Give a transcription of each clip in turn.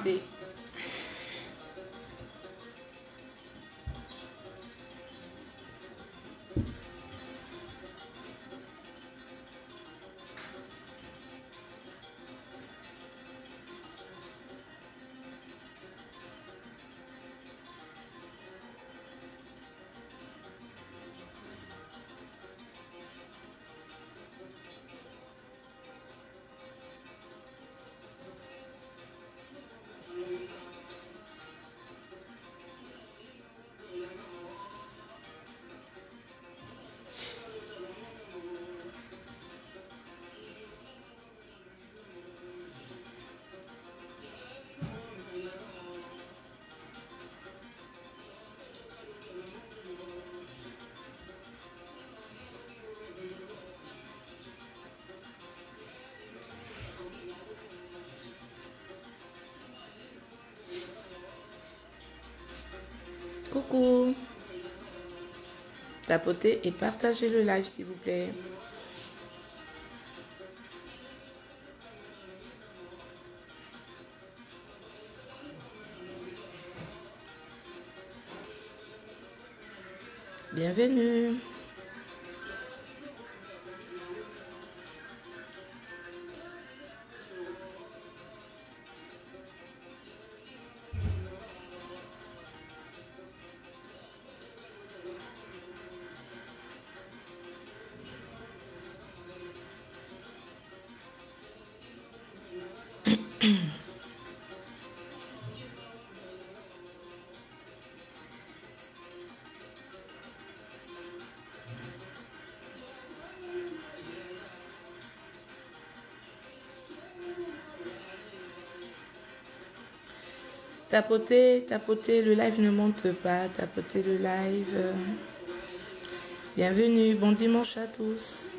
tapoter. Coucou. Tapotez et partagez le live s'il vous plaît. Bienvenue. Tapotez, tapotez, le live ne monte pas, tapotez le live. Bienvenue, bon dimanche à tous.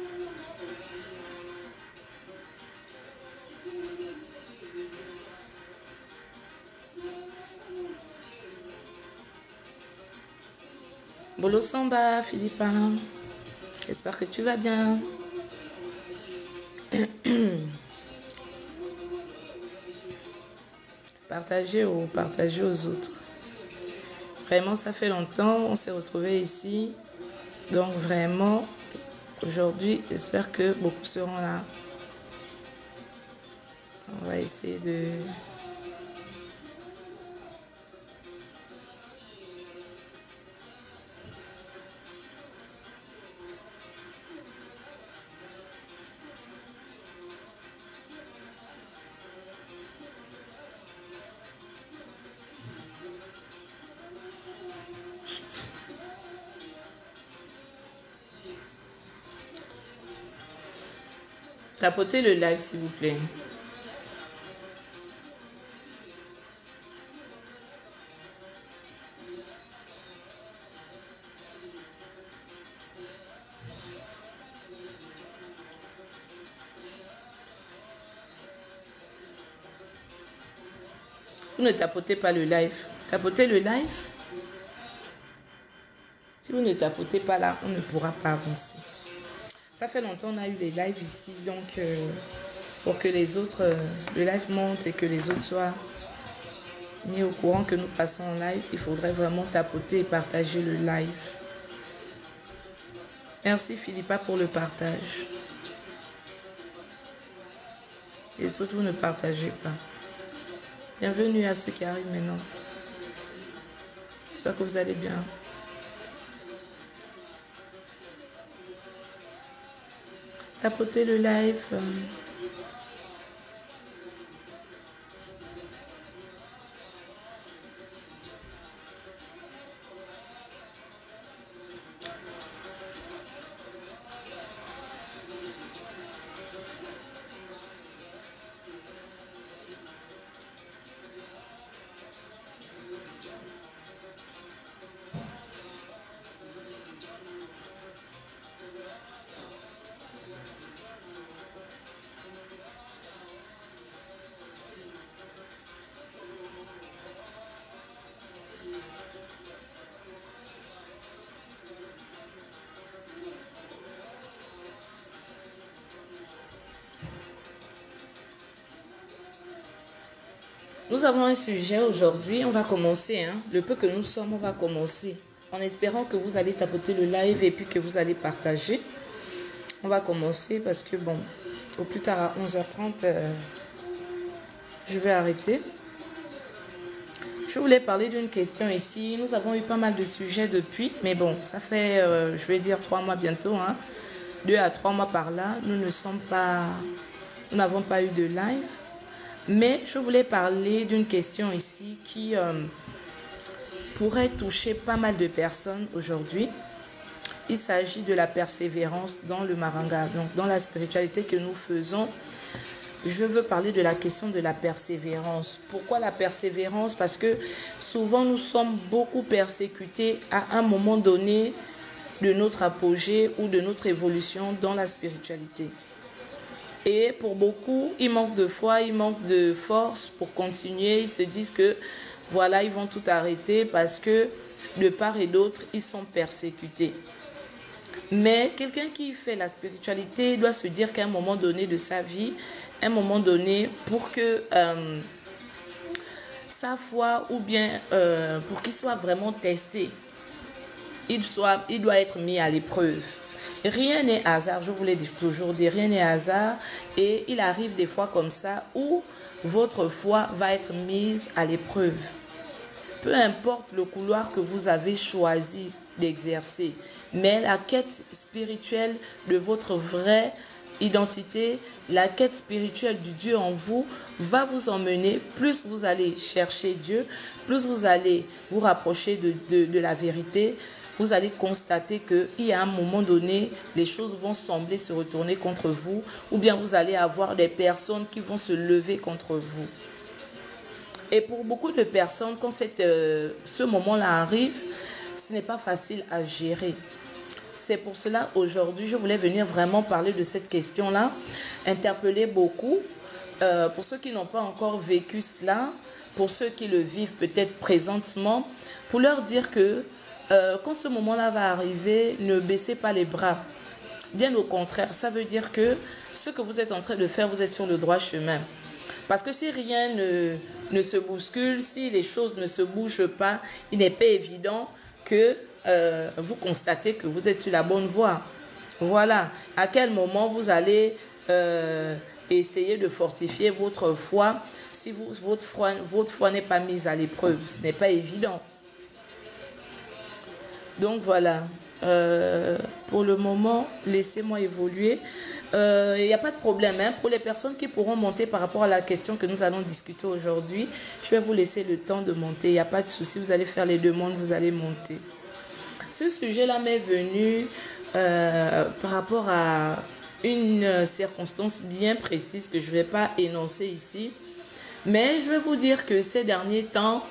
Bolo Samba, Philippin, j'espère que tu vas bien. Partagez aux autres. Vraiment, ça fait longtemps, on s'est retrouvés ici. Donc vraiment, aujourd'hui, j'espère que beaucoup seront là. On va essayer de... Tapotez le live s'il vous plaît. Vous ne tapotez pas le live. Tapotez le live. Si vous ne tapotez pas là, on ne pourra pas avancer. Ça fait longtemps qu'on a eu les lives ici, donc pour que les autres, le live monte et que les autres soient mis au courant que nous passons en live, il faudrait vraiment tapoter et partager le live. Merci Philippa pour le partage. Et surtout ne partagez pas. Bienvenue à ceux qui arrivent maintenant. J'espère que vous allez bien. Tapotez le live. Nous avons un sujet aujourd'hui, on va commencer, le peu que nous sommes, on va commencer. En espérant que vous allez tapoter le live et puis que vous allez partager. On va commencer parce que bon, au plus tard à 11h30, je vais arrêter. Je voulais parler d'une question ici. Nous avons eu pas mal de sujets depuis, mais bon, ça fait, je vais dire 3 mois bientôt, 2 à 3 mois par là. Nous n'avons pas eu de live. Mais je voulais parler d'une question ici qui pourrait toucher pas mal de personnes aujourd'hui. Il s'agit de la persévérance dans le Maranga, donc dans la spiritualité que nous faisons. Je veux parler de la question de la persévérance. Pourquoi la persévérance? Parce que souvent nous sommes beaucoup persécutés à un moment donné de notre apogée ou de notre évolution dans la spiritualité. Et pour beaucoup, ils manquent de foi, ils manquent de force pour continuer. Ils se disent que voilà, ils vont tout arrêter parce que de part et d'autre, ils sont persécutés. Mais quelqu'un qui fait la spiritualité doit se dire qu'à un moment donné de sa vie, un moment donné, pour que sa foi ou bien pour qu'il soit vraiment testé, il doit être mis à l'épreuve. Rien n'est hasard, je vous l'ai toujours dit, rien n'est hasard. Et il arrive des fois comme ça où votre foi va être mise à l'épreuve. Peu importe le couloir que vous avez choisi d'exercer, mais la quête spirituelle de votre vraie identité, la quête spirituelle du Dieu en vous va vous emmener, plus vous allez chercher Dieu, plus vous allez vous rapprocher de la vérité. Vous allez constater qu'il y a un moment donné, les choses vont sembler se retourner contre vous, ou bien vous allez avoir des personnes qui vont se lever contre vous. Et pour beaucoup de personnes, quand ce moment-là arrive, ce n'est pas facile à gérer. C'est pour cela, aujourd'hui, je voulais venir vraiment parler de cette question-là, interpeller beaucoup. Pour ceux qui n'ont pas encore vécu cela, pour ceux qui le vivent peut-être présentement, pour leur dire que quand ce moment-là va arriver, ne baissez pas les bras. Bien au contraire, ça veut dire que ce que vous êtes en train de faire, vous êtes sur le droit chemin. Parce que si rien ne se bouscule, si les choses ne se bougent pas, il n'est pas évident que vous constatez que vous êtes sur la bonne voie. Voilà. À quel moment vous allez essayer de fortifier votre foi si votre foi n'est pas mise à l'épreuve? Ce n'est pas évident. Donc voilà, pour le moment, laissez-moi évoluer. Il n'y a pas de problème. Pour les personnes qui pourront monter par rapport à la question que nous allons discuter aujourd'hui, je vais vous laisser le temps de monter. Il n'y a pas de souci, vous allez faire les demandes, vous allez monter. Ce sujet-là m'est venu par rapport à une circonstance bien précise que je ne vais pas énoncer ici. Mais je vais vous dire que ces derniers temps,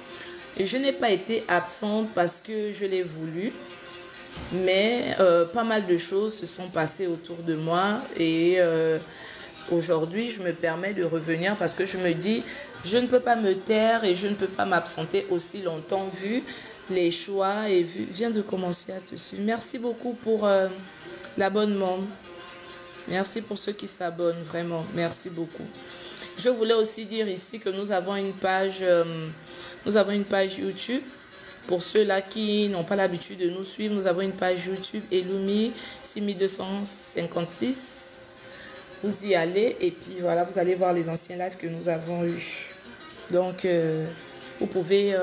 je n'ai pas été absente parce que je l'ai voulu, mais pas mal de choses se sont passées autour de moi et aujourd'hui je me permets de revenir parce que je me dis je ne peux pas me taire et je ne peux pas m'absenter aussi longtemps vu les choix et vient de commencer à te suivre. Merci beaucoup pour l'abonnement. Merci pour ceux qui s'abonnent, vraiment, merci beaucoup. Je voulais aussi dire ici que nous avons une page YouTube. Pour ceux-là qui n'ont pas l'habitude de nous suivre, nous avons une page YouTube Elumi 6256. Vous y allez et puis voilà, vous allez voir les anciens lives que nous avons eus. Donc, vous pouvez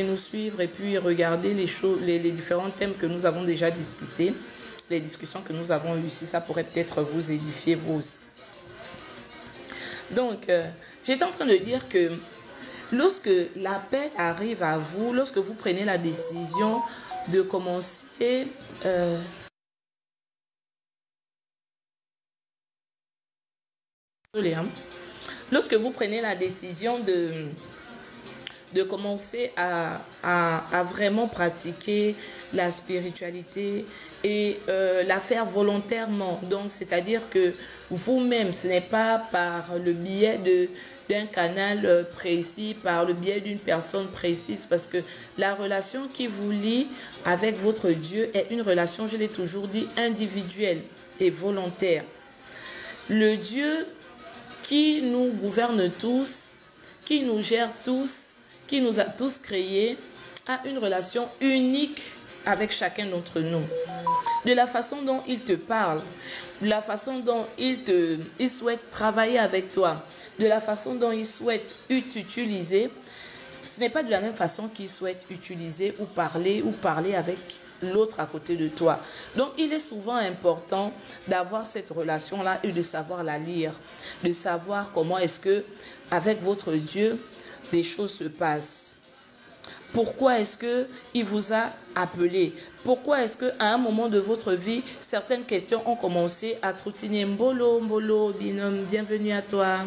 nous suivre et puis regarder les différents thèmes que nous avons déjà discutés, les discussions que nous avons eues ici. Ça pourrait peut-être vous édifier vous aussi. Donc, j'étais en train de dire que lorsque l'appel arrive à vous, lorsque vous prenez la décision de commencer lorsque vous prenez la décision de commencer à vraiment pratiquer la spiritualité et la faire volontairement. Donc, c'est-à-dire que vous-même, ce n'est pas par le biais d'un canal précis, par le biais d'une personne précise, parce que la relation qui vous lie avec votre Dieu est une relation, je l'ai toujours dit, individuelle et volontaire. Le Dieu qui nous gouverne tous, qui nous gère tous, qui nous a tous créés, a une relation unique avec chacun d'entre nous. De la façon dont il te parle, de la façon dont il souhaite travailler avec toi, de la façon dont il souhaite t'utiliser, ce n'est pas de la même façon qu'il souhaite utiliser ou parler avec l'autre à côté de toi. Donc, il est souvent important d'avoir cette relation-là et de savoir la lire, de savoir comment est-ce que, avec votre Dieu, les choses se passent. Pourquoi est-ce qu'il vous a appelé? Pourquoi est-ce qu'à un moment de votre vie, certaines questions ont commencé à trottiner? Mbolo, Mbolo, binôme, bienvenue à toi.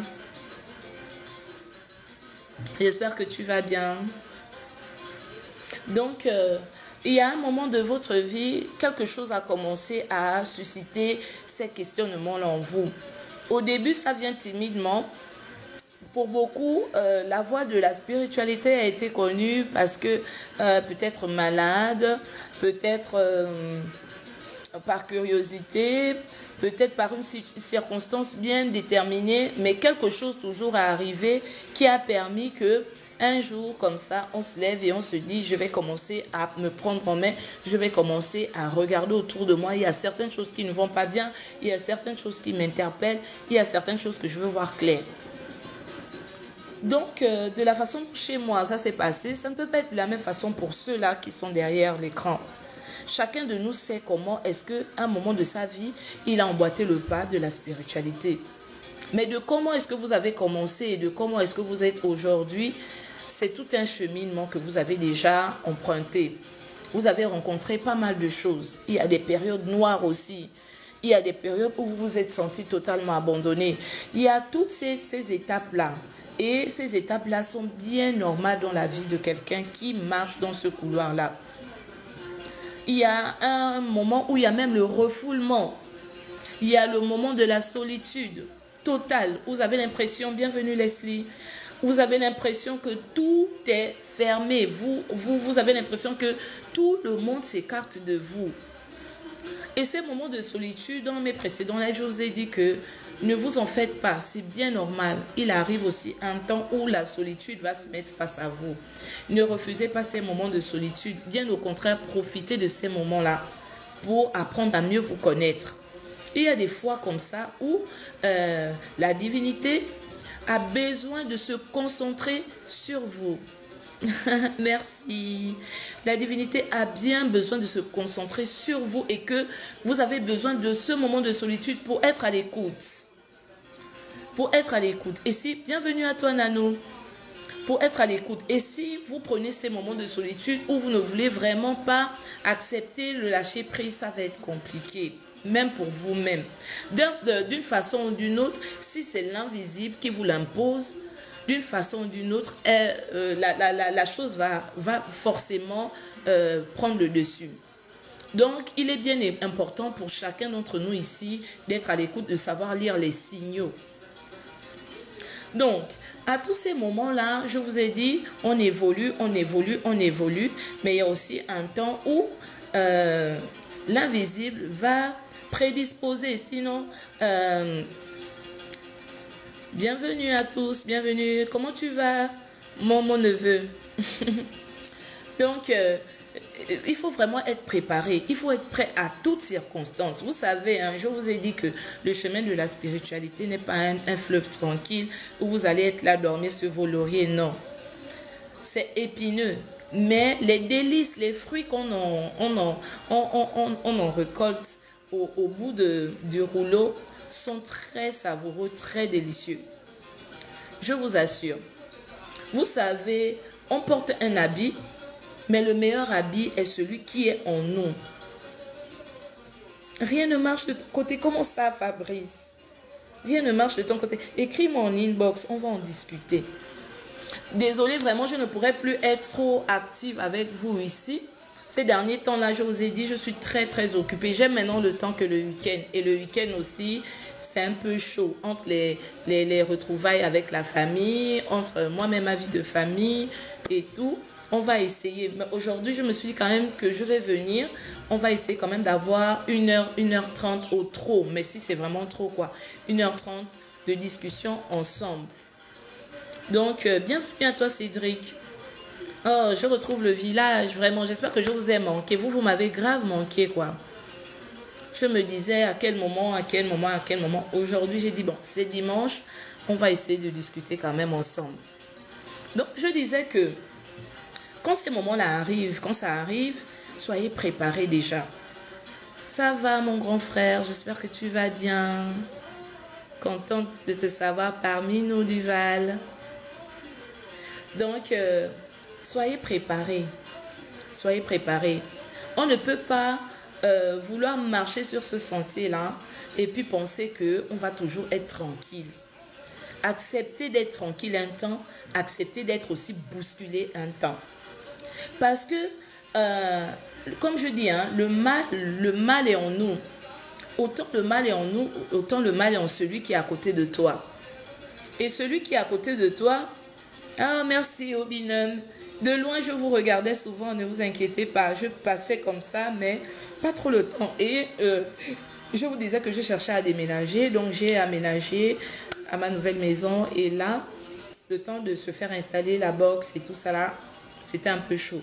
J'espère que tu vas bien. Donc, il y a un moment de votre vie, quelque chose a commencé à susciter ces questionnements-là en vous. Au début, ça vient timidement. Pour beaucoup, la voie de la spiritualité a été connue parce que peut-être malade, peut-être par curiosité, peut-être par une circonstance bien déterminée, mais quelque chose toujours est arrivé qui a permis que un jour, comme ça, on se lève et on se dit, je vais commencer à me prendre en main, je vais commencer à regarder autour de moi. Il y a certaines choses qui ne vont pas bien, il y a certaines choses qui m'interpellent, il y a certaines choses que je veux voir clair. Donc, de la façon dont chez moi ça s'est passé, ça ne peut pas être de la même façon pour ceux-là qui sont derrière l'écran. Chacun de nous sait comment est-ce qu'à un moment de sa vie, il a emboîté le pas de la spiritualité. Mais de comment est-ce que vous avez commencé et de comment est-ce que vous êtes aujourd'hui, c'est tout un cheminement que vous avez déjà emprunté. Vous avez rencontré pas mal de choses. Il y a des périodes noires aussi. Il y a des périodes où vous vous êtes senti totalement abandonné. Il y a toutes ces étapes-là. Et ces étapes-là sont bien normales dans la vie de quelqu'un qui marche dans ce couloir-là. Il y a un moment où il y a même le refoulement. Il y a le moment de la solitude totale. Vous avez l'impression, bienvenue Leslie, vous avez l'impression que tout est fermé. Vous avez l'impression que tout le monde s'écarte de vous. Et ces moments de solitude, dans mes précédents lives, je vous ai dit que ne vous en faites pas, c'est bien normal. Il arrive aussi un temps où la solitude va se mettre face à vous. Ne refusez pas ces moments de solitude. Bien au contraire, profitez de ces moments-là pour apprendre à mieux vous connaître. Il y a des fois comme ça où la divinité a besoin de se concentrer sur vous. Merci. La divinité a bien besoin de se concentrer sur vous et que vous avez besoin de ce moment de solitude pour être à l'écoute. Pour être à l'écoute. Et si, bienvenue à toi Nano, pour être à l'écoute. Et si vous prenez ces moments de solitude où vous ne voulez vraiment pas accepter le lâcher prise, ça va être compliqué. Même pour vous-même. D'une façon ou d'une autre, si c'est l'invisible qui vous l'impose, d'une façon ou d'une autre, la chose va forcément prendre le dessus. Donc, il est bien important pour chacun d'entre nous ici d'être à l'écoute, de savoir lire les signaux. Donc, à tous ces moments-là, je vous ai dit, on évolue, mais il y a aussi un temps où l'invisible va prédisposer, sinon... Bienvenue à tous, bienvenue. Comment tu vas, mon neveu? Donc, il faut vraiment être préparé. Il faut être prêt à toutes circonstances. Vous savez, hein, je vous ai dit que le chemin de la spiritualité n'est pas un fleuve tranquille où vous allez être là, dormir sur vos lauriers. Non. C'est épineux. Mais les délices, les fruits qu'on en récolte au bout du rouleau, sont très savoureux, très délicieux. Je vous assure. Vous savez, on porte un habit, mais le meilleur habit est celui qui est en nous. Rien ne marche de ton côté. Comment ça, Fabrice? Rien ne marche de ton côté. Écris-moi en inbox, on va en discuter. Désolée, vraiment, je ne pourrais plus être trop active avec vous ici. Ces derniers temps-là, je vous ai dit, je suis très occupée. J'aime maintenant le temps que le week-end. Et le week-end aussi, c'est un peu chaud. Entre les retrouvailles avec la famille, entre moi-même ma vie de famille et tout. On va essayer. Mais aujourd'hui, je me suis dit quand même que je vais venir. On va essayer quand même d'avoir 1h30 au trop. Mais si c'est vraiment trop, quoi. 1h30 de discussion ensemble. Donc, bienvenue à toi, Cédric. Oh, je retrouve le village, vraiment. J'espère que je vous ai manqué. Vous m'avez grave manqué, quoi. Je me disais à quel moment. Aujourd'hui, j'ai dit, bon, c'est dimanche. On va essayer de discuter quand même ensemble. Donc, je disais que quand ces moments-là arrivent, quand ça arrive, soyez préparés déjà. Ça va, mon grand frère, j'espère que tu vas bien. Contente de te savoir parmi nous, Duval. Donc, soyez préparés. Soyez préparés. On ne peut pas vouloir marcher sur ce sentier-là et puis penser qu'on va toujours être tranquille. Accepter d'être tranquille un temps, accepter d'être aussi bousculé un temps. Parce que, comme je dis, hein, le mal est en nous. Autant le mal est en nous, autant le mal est en celui qui est à côté de toi. Et celui qui est à côté de toi, ah merci au binôme. De loin, je vous regardais souvent, ne vous inquiétez pas. Je passais comme ça, mais pas trop le temps. Et je vous disais que je cherchais à déménager, donc j'ai aménagé à ma nouvelle maison. Et là, le temps de se faire installer la box et tout ça là, c'était un peu chaud.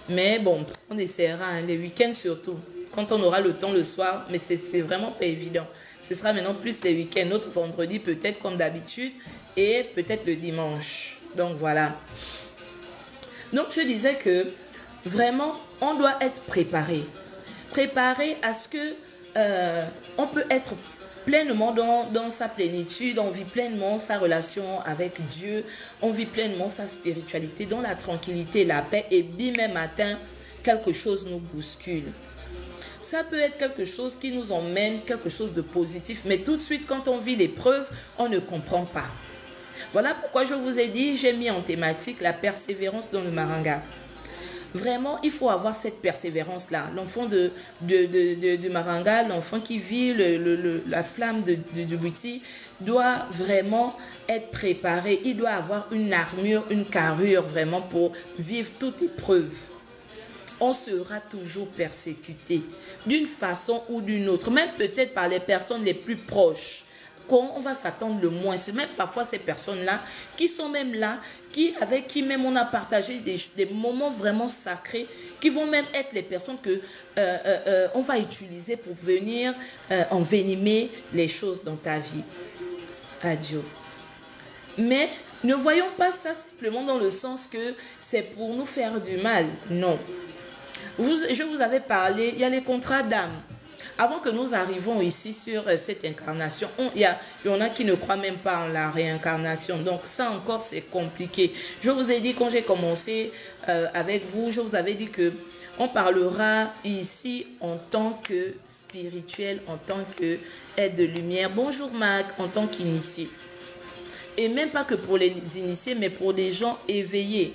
Mais bon, on essaiera, hein, les week-ends surtout. Quand on aura le temps le soir, mais c'est vraiment pas évident. Ce sera maintenant plus les week-ends, notre vendredi peut-être comme d'habitude et peut-être le dimanche. Donc voilà. Donc je disais que vraiment, on doit être préparé. Préparé à ce que on peut être pleinement dans sa plénitude, on vit pleinement sa relation avec Dieu, on vit pleinement sa spiritualité, dans la tranquillité, la paix, et bim, un matin, quelque chose nous bouscule. Ça peut être quelque chose qui nous emmène, quelque chose de positif, mais tout de suite, quand on vit l'épreuve, on ne comprend pas. Voilà pourquoi je vous ai dit, j'ai mis en thématique la persévérance dans le Maranga. Vraiment, il faut avoir cette persévérance-là. L'enfant de Maranga, l'enfant qui vit la flamme de Bouti, doit vraiment être préparé. Il doit avoir une armure, une carrure vraiment pour vivre toute épreuve. On sera toujours persécuté d'une façon ou d'une autre, même peut-être par les personnes les plus proches. On va s'attendre le moins. C'est même parfois ces personnes-là qui sont même là, avec qui même on a partagé des moments vraiment sacrés, qui vont même être les personnes que on va utiliser pour venir envenimer les choses dans ta vie. Adieu. Mais ne voyons pas ça simplement dans le sens que c'est pour nous faire du mal. Non. Je vous avais parlé, il y a les contrats d'âme. Avant que nous arrivions ici sur cette incarnation, il y en a qui ne croient même pas en la réincarnation. Donc ça encore, c'est compliqué. Je vous ai dit, quand j'ai commencé avec vous, je vous avais dit que on parlera ici en tant que spirituel, en tant que aide de lumière. Bonjour Mac, en tant qu'initié. Et même pas que pour les initiés, mais pour des gens éveillés.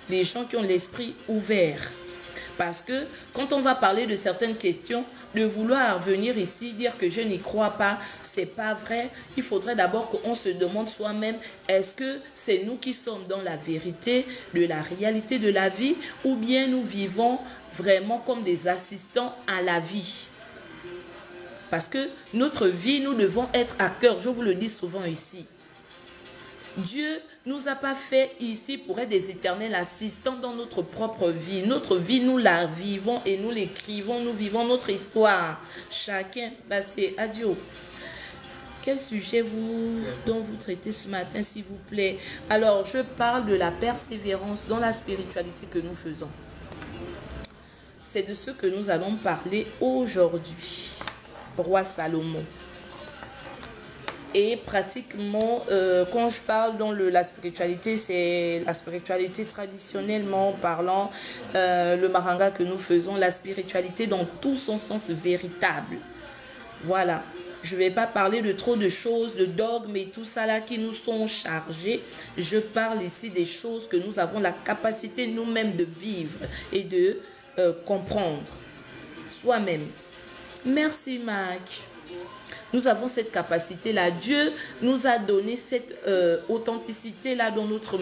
Des gens qui ont l'esprit ouvert. Parce que quand on va parler de certaines questions, de vouloir venir ici dire que je n'y crois pas, c'est pas vrai. Il faudrait d'abord qu'on se demande soi-même, est-ce que c'est nous qui sommes dans la vérité de la réalité de la vie, ou bien nous vivons vraiment comme des assistants à la vie? Parce que notre vie, nous devons être acteurs. Je vous le dis souvent ici. Dieu ne nous a pas fait ici pour être des éternels assistants dans notre propre vie. Notre vie, nous la vivons et nous l'écrivons. Nous vivons notre histoire. Chacun, c'est adieu. Quel sujet dont vous traitez ce matin, s'il vous plaît? Alors, je parle de la persévérance dans la spiritualité que nous faisons. C'est de ce que nous allons parler aujourd'hui. Roi Salomon. Et pratiquement, quand je parle dans la spiritualité, c'est la spiritualité traditionnellement parlant, le Maranga que nous faisons, la spiritualité dans tout son sens véritable. Voilà. Je ne vais pas parler de trop de choses, de dogmes et tout ça là qui nous sont chargés. Je parle ici des choses que nous avons la capacité nous-mêmes de vivre et de comprendre soi-même. Merci Mac. Nous avons cette capacité-là. Dieu nous a donné cette authenticité-là dans notre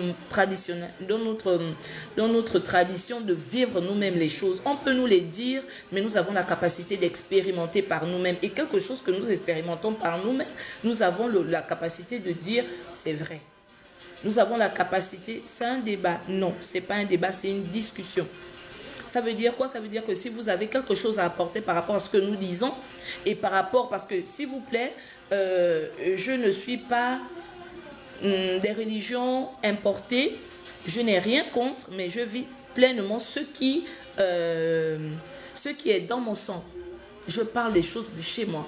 tradition de vivre nous-mêmes les choses. On peut nous les dire, mais nous avons la capacité d'expérimenter par nous-mêmes. Et quelque chose que nous expérimentons par nous-mêmes, nous avons la capacité de dire, c'est vrai. nous avons la capacité, c'est un débat. Non, ce n'est pas un débat, c'est une discussion. Ça veut dire quoi? Ça veut dire que si vous avez quelque chose à apporter par rapport à ce que nous disons et par rapport, parce que s'il vous plaît, je ne suis pas des religions importées, je n'ai rien contre, mais je vis pleinement ce qui est dans mon sang. Je parle des choses de chez moi.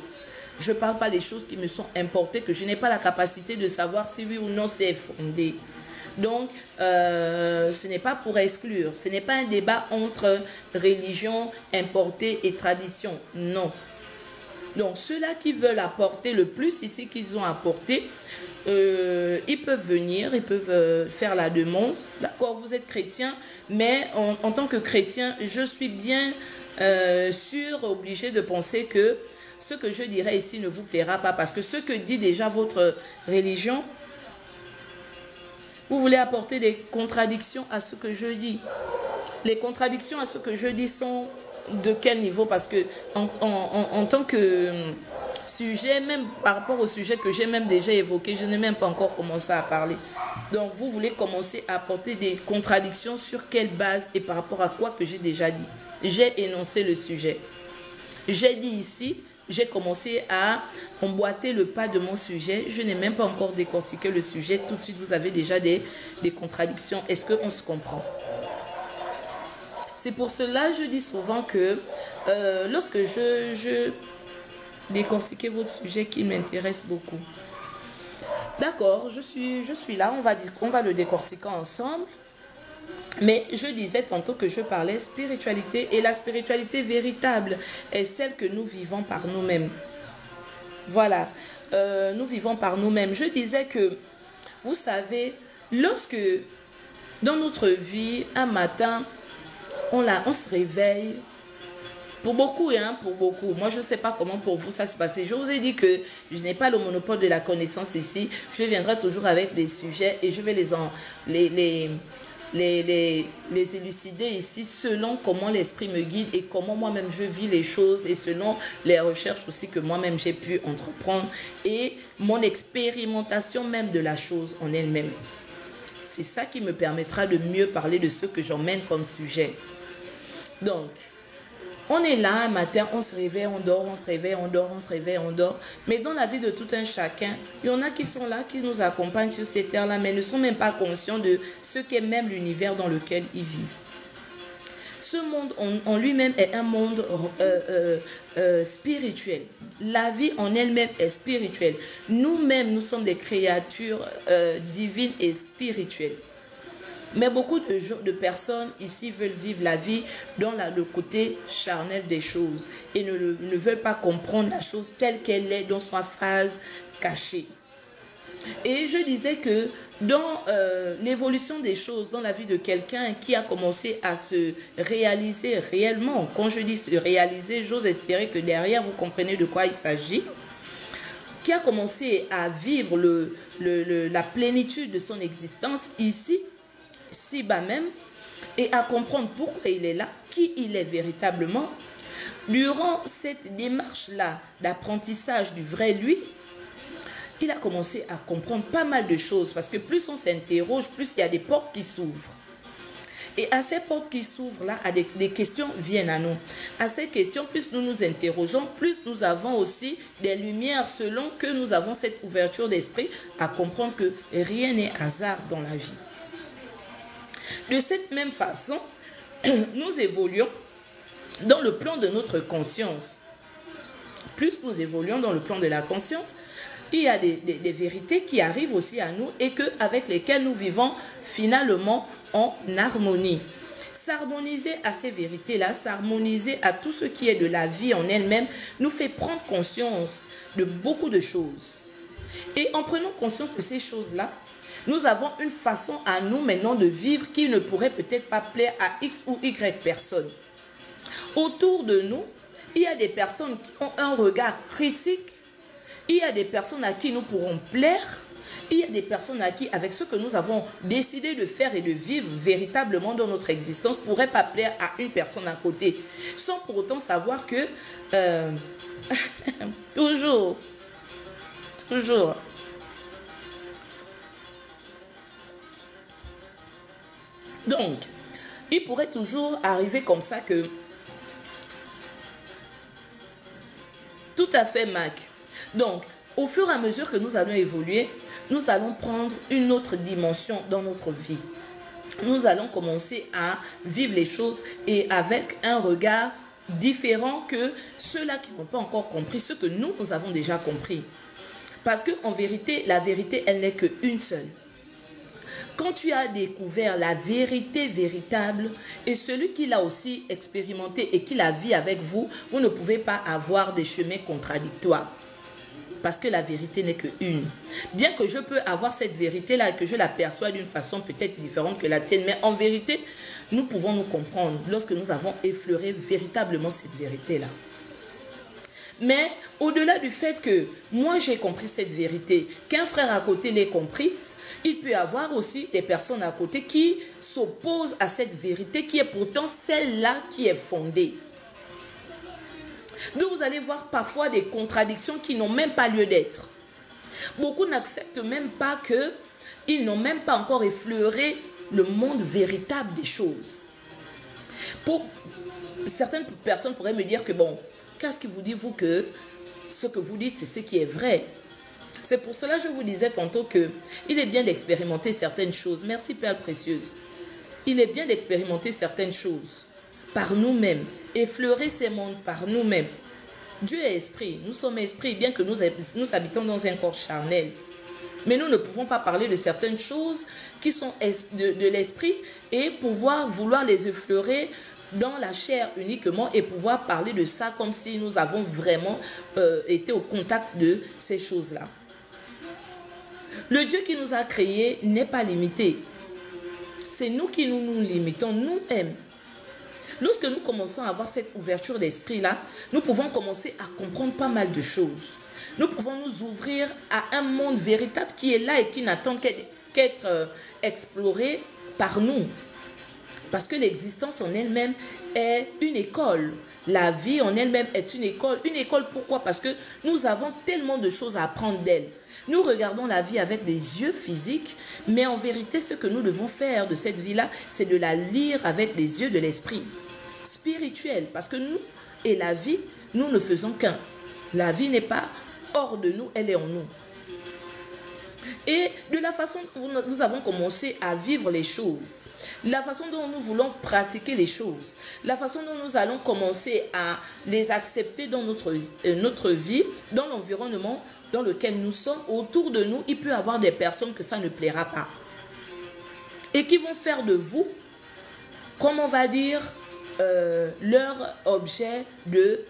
Je ne parle pas des choses qui me sont importées, que je n'ai pas la capacité de savoir si oui ou non c'est fondé. Donc, ce n'est pas pour exclure. Ce n'est pas un débat entre religion importée et tradition. Non. Donc, ceux-là qui veulent apporter le plus ici qu'ils ont apporté, ils peuvent venir, ils peuvent faire la demande. D'accord, vous êtes chrétien, mais en tant que chrétien, je suis bien sûr, obligé de penser que ce que je dirai ici ne vous plaira pas, parce que ce que dit déjà votre religion, vous voulez apporter des contradictions à ce que je dis. Les contradictions à ce que je dis sont de quel niveau? Parce que en tant que sujet, même par rapport au sujet que j'ai même déjà évoqué, je n'ai même pas encore commencé à parler. Donc vous voulez commencer à apporter des contradictions sur quelle base et par rapport à quoi que j'ai déjà dit? J'ai énoncé le sujet. J'ai dit ici, j'ai commencé à emboîter le pas de mon sujet. Je n'ai même pas encore décortiqué le sujet. Tout de suite, vous avez déjà des contradictions. Est-ce qu'on se comprend? C'est pour cela je dis souvent que lorsque je décortiquais votre sujet qui m'intéresse beaucoup. D'accord, je suis là, on va le décortiquer ensemble. Mais je disais tantôt que je parlais spiritualité, et la spiritualité véritable est celle que nous vivons par nous-mêmes. Voilà, nous vivons par nous-mêmes. Je disais que, vous savez, lorsque dans notre vie, un matin, on se réveille, pour beaucoup, pour beaucoup. Moi, je ne sais pas comment pour vous ça se passe. Je vous ai dit que je n'ai pas le monopole de la connaissance ici. Je viendrai toujours avec des sujets et je vais les élucider ici selon comment l'esprit me guide et comment moi-même je vis les choses et selon les recherches aussi que moi-même j'ai pu entreprendre et mon expérimentation même de la chose en elle-même. C'est ça qui me permettra de mieux parler de ce que j'emmène comme sujet. Donc, on est là un matin, on se réveille, on dort, on se réveille, on dort, on se réveille, on dort. Mais dans la vie de tout un chacun, il y en a qui sont là, qui nous accompagnent sur ces terres-là, mais ne sont même pas conscients de ce qu'est même l'univers dans lequel ils vivent. Ce monde en lui-même est un monde spirituel. La vie en elle-même est spirituelle. Nous-mêmes, nous sommes des créatures divines et spirituelles. Mais beaucoup de personnes ici veulent vivre la vie dans le côté charnel des choses et ne veulent pas comprendre la chose telle qu'elle est dans sa phase cachée. Et je disais que dans l'évolution des choses, dans la vie de quelqu'un qui a commencé à se réaliser réellement, quand je dis se réaliser, j'ose espérer que derrière vous comprenez de quoi il s'agit, qui a commencé à vivre la plénitude de son existence ici, bas même, et à comprendre pourquoi il est là, qui il est véritablement. Durant cette démarche-là d'apprentissage du vrai lui, il a commencé à comprendre pas mal de choses, parce que plus on s'interroge, plus il y a des portes qui s'ouvrent. Et à ces portes qui s'ouvrent là, des questions viennent à nous. À ces questions, plus nous nous interrogeons, plus nous avons aussi des lumières selon que nous avons cette ouverture d'esprit à comprendre que rien n'est hasard dans la vie. De cette même façon, nous évoluons dans le plan de notre conscience. Plus nous évoluons dans le plan de la conscience, il y a des vérités qui arrivent aussi à nous et avec lesquelles nous vivons finalement en harmonie. S'harmoniser à ces vérités-là, s'harmoniser à tout ce qui est de la vie en elle-même, nous fait prendre conscience de beaucoup de choses. Et en prenant conscience de ces choses-là, nous avons une façon à nous maintenant de vivre qui ne pourrait peut-être pas plaire à X ou Y personnes. Autour de nous, il y a des personnes qui ont un regard critique. Il y a des personnes à qui nous pourrons plaire. Il y a des personnes à qui, avec ce que nous avons décidé de faire et de vivre véritablement dans notre existence, pourrait pas plaire à une personne à côté. Sans pour autant savoir que toujours, Donc, il pourrait toujours arriver comme ça que... Tout à fait, Mac. Donc, au fur et à mesure que nous allons évoluer, nous allons prendre une autre dimension dans notre vie. Nous allons commencer à vivre les choses et avec un regard différent que ceux-là qui n'ont pas encore compris ce que nous avons déjà compris. Parce qu'en vérité, la vérité, elle n'est qu'une seule. Quand tu as découvert la vérité véritable et celui qui l'a aussi expérimenté et qui la vit avec vous, vous ne pouvez pas avoir des chemins contradictoires. Parce que la vérité n'est qu'une. Bien que je peux avoir cette vérité-là et que je l'aperçois d'une façon peut-être différente que la tienne, mais en vérité, nous pouvons nous comprendre lorsque nous avons effleuré véritablement cette vérité-là. Mais au-delà du fait que moi j'ai compris cette vérité, qu'un frère à côté l'ait comprise, il peut y avoir aussi des personnes à côté qui s'opposent à cette vérité qui est pourtant celle-là qui est fondée. Donc vous allez voir parfois des contradictions qui n'ont même pas lieu d'être. Beaucoup n'acceptent même pas qu'ils n'ont même pas encore effleuré le monde véritable des choses. Pour certaines personnes pourraient me dire que bon, qu'est-ce qui vous dit vous que ce que vous dites c'est ce qui est vrai? C'est pour cela que je vous disais tantôt que il est bien d'expérimenter certaines choses. Merci Père précieuse. Il est bien d'expérimenter certaines choses par nous-mêmes, effleurer ces mondes par nous-mêmes. Dieu est esprit, nous sommes esprit, bien que nous habitons dans un corps charnel. Mais nous ne pouvons pas parler de certaines choses qui sont de l'esprit et vouloir les effleurer dans la chair uniquement et pouvoir parler de ça comme si nous avons vraiment été au contact de ces choses-là. Le Dieu qui nous a créés n'est pas limité. C'est nous qui nous limitons nous-mêmes. Lorsque nous commençons à avoir cette ouverture d'esprit-là, nous pouvons commencer à comprendre pas mal de choses. Nous pouvons nous ouvrir à un monde véritable qui est là et qui n'attend qu'être exploré par nous. Parce que l'existence en elle-même est une école. La vie en elle-même est une école. Une école pourquoi? Parce que nous avons tellement de choses à apprendre d'elle. Nous regardons la vie avec des yeux physiques, mais en vérité, ce que nous devons faire de cette vie-là, c'est de la lire avec les yeux de l'esprit spirituel. Parce que nous et la vie, nous ne faisons qu'un. La vie n'est pas hors de nous, elle est en nous. Et de la façon dont nous avons commencé à vivre les choses, la façon dont nous voulons pratiquer les choses, la façon dont nous allons commencer à les accepter dans notre vie, dans l'environnement dans lequel nous sommes, autour de nous, il peut y avoir des personnes que ça ne plaira pas. Et qui vont faire de vous, comme on va dire, leur objet de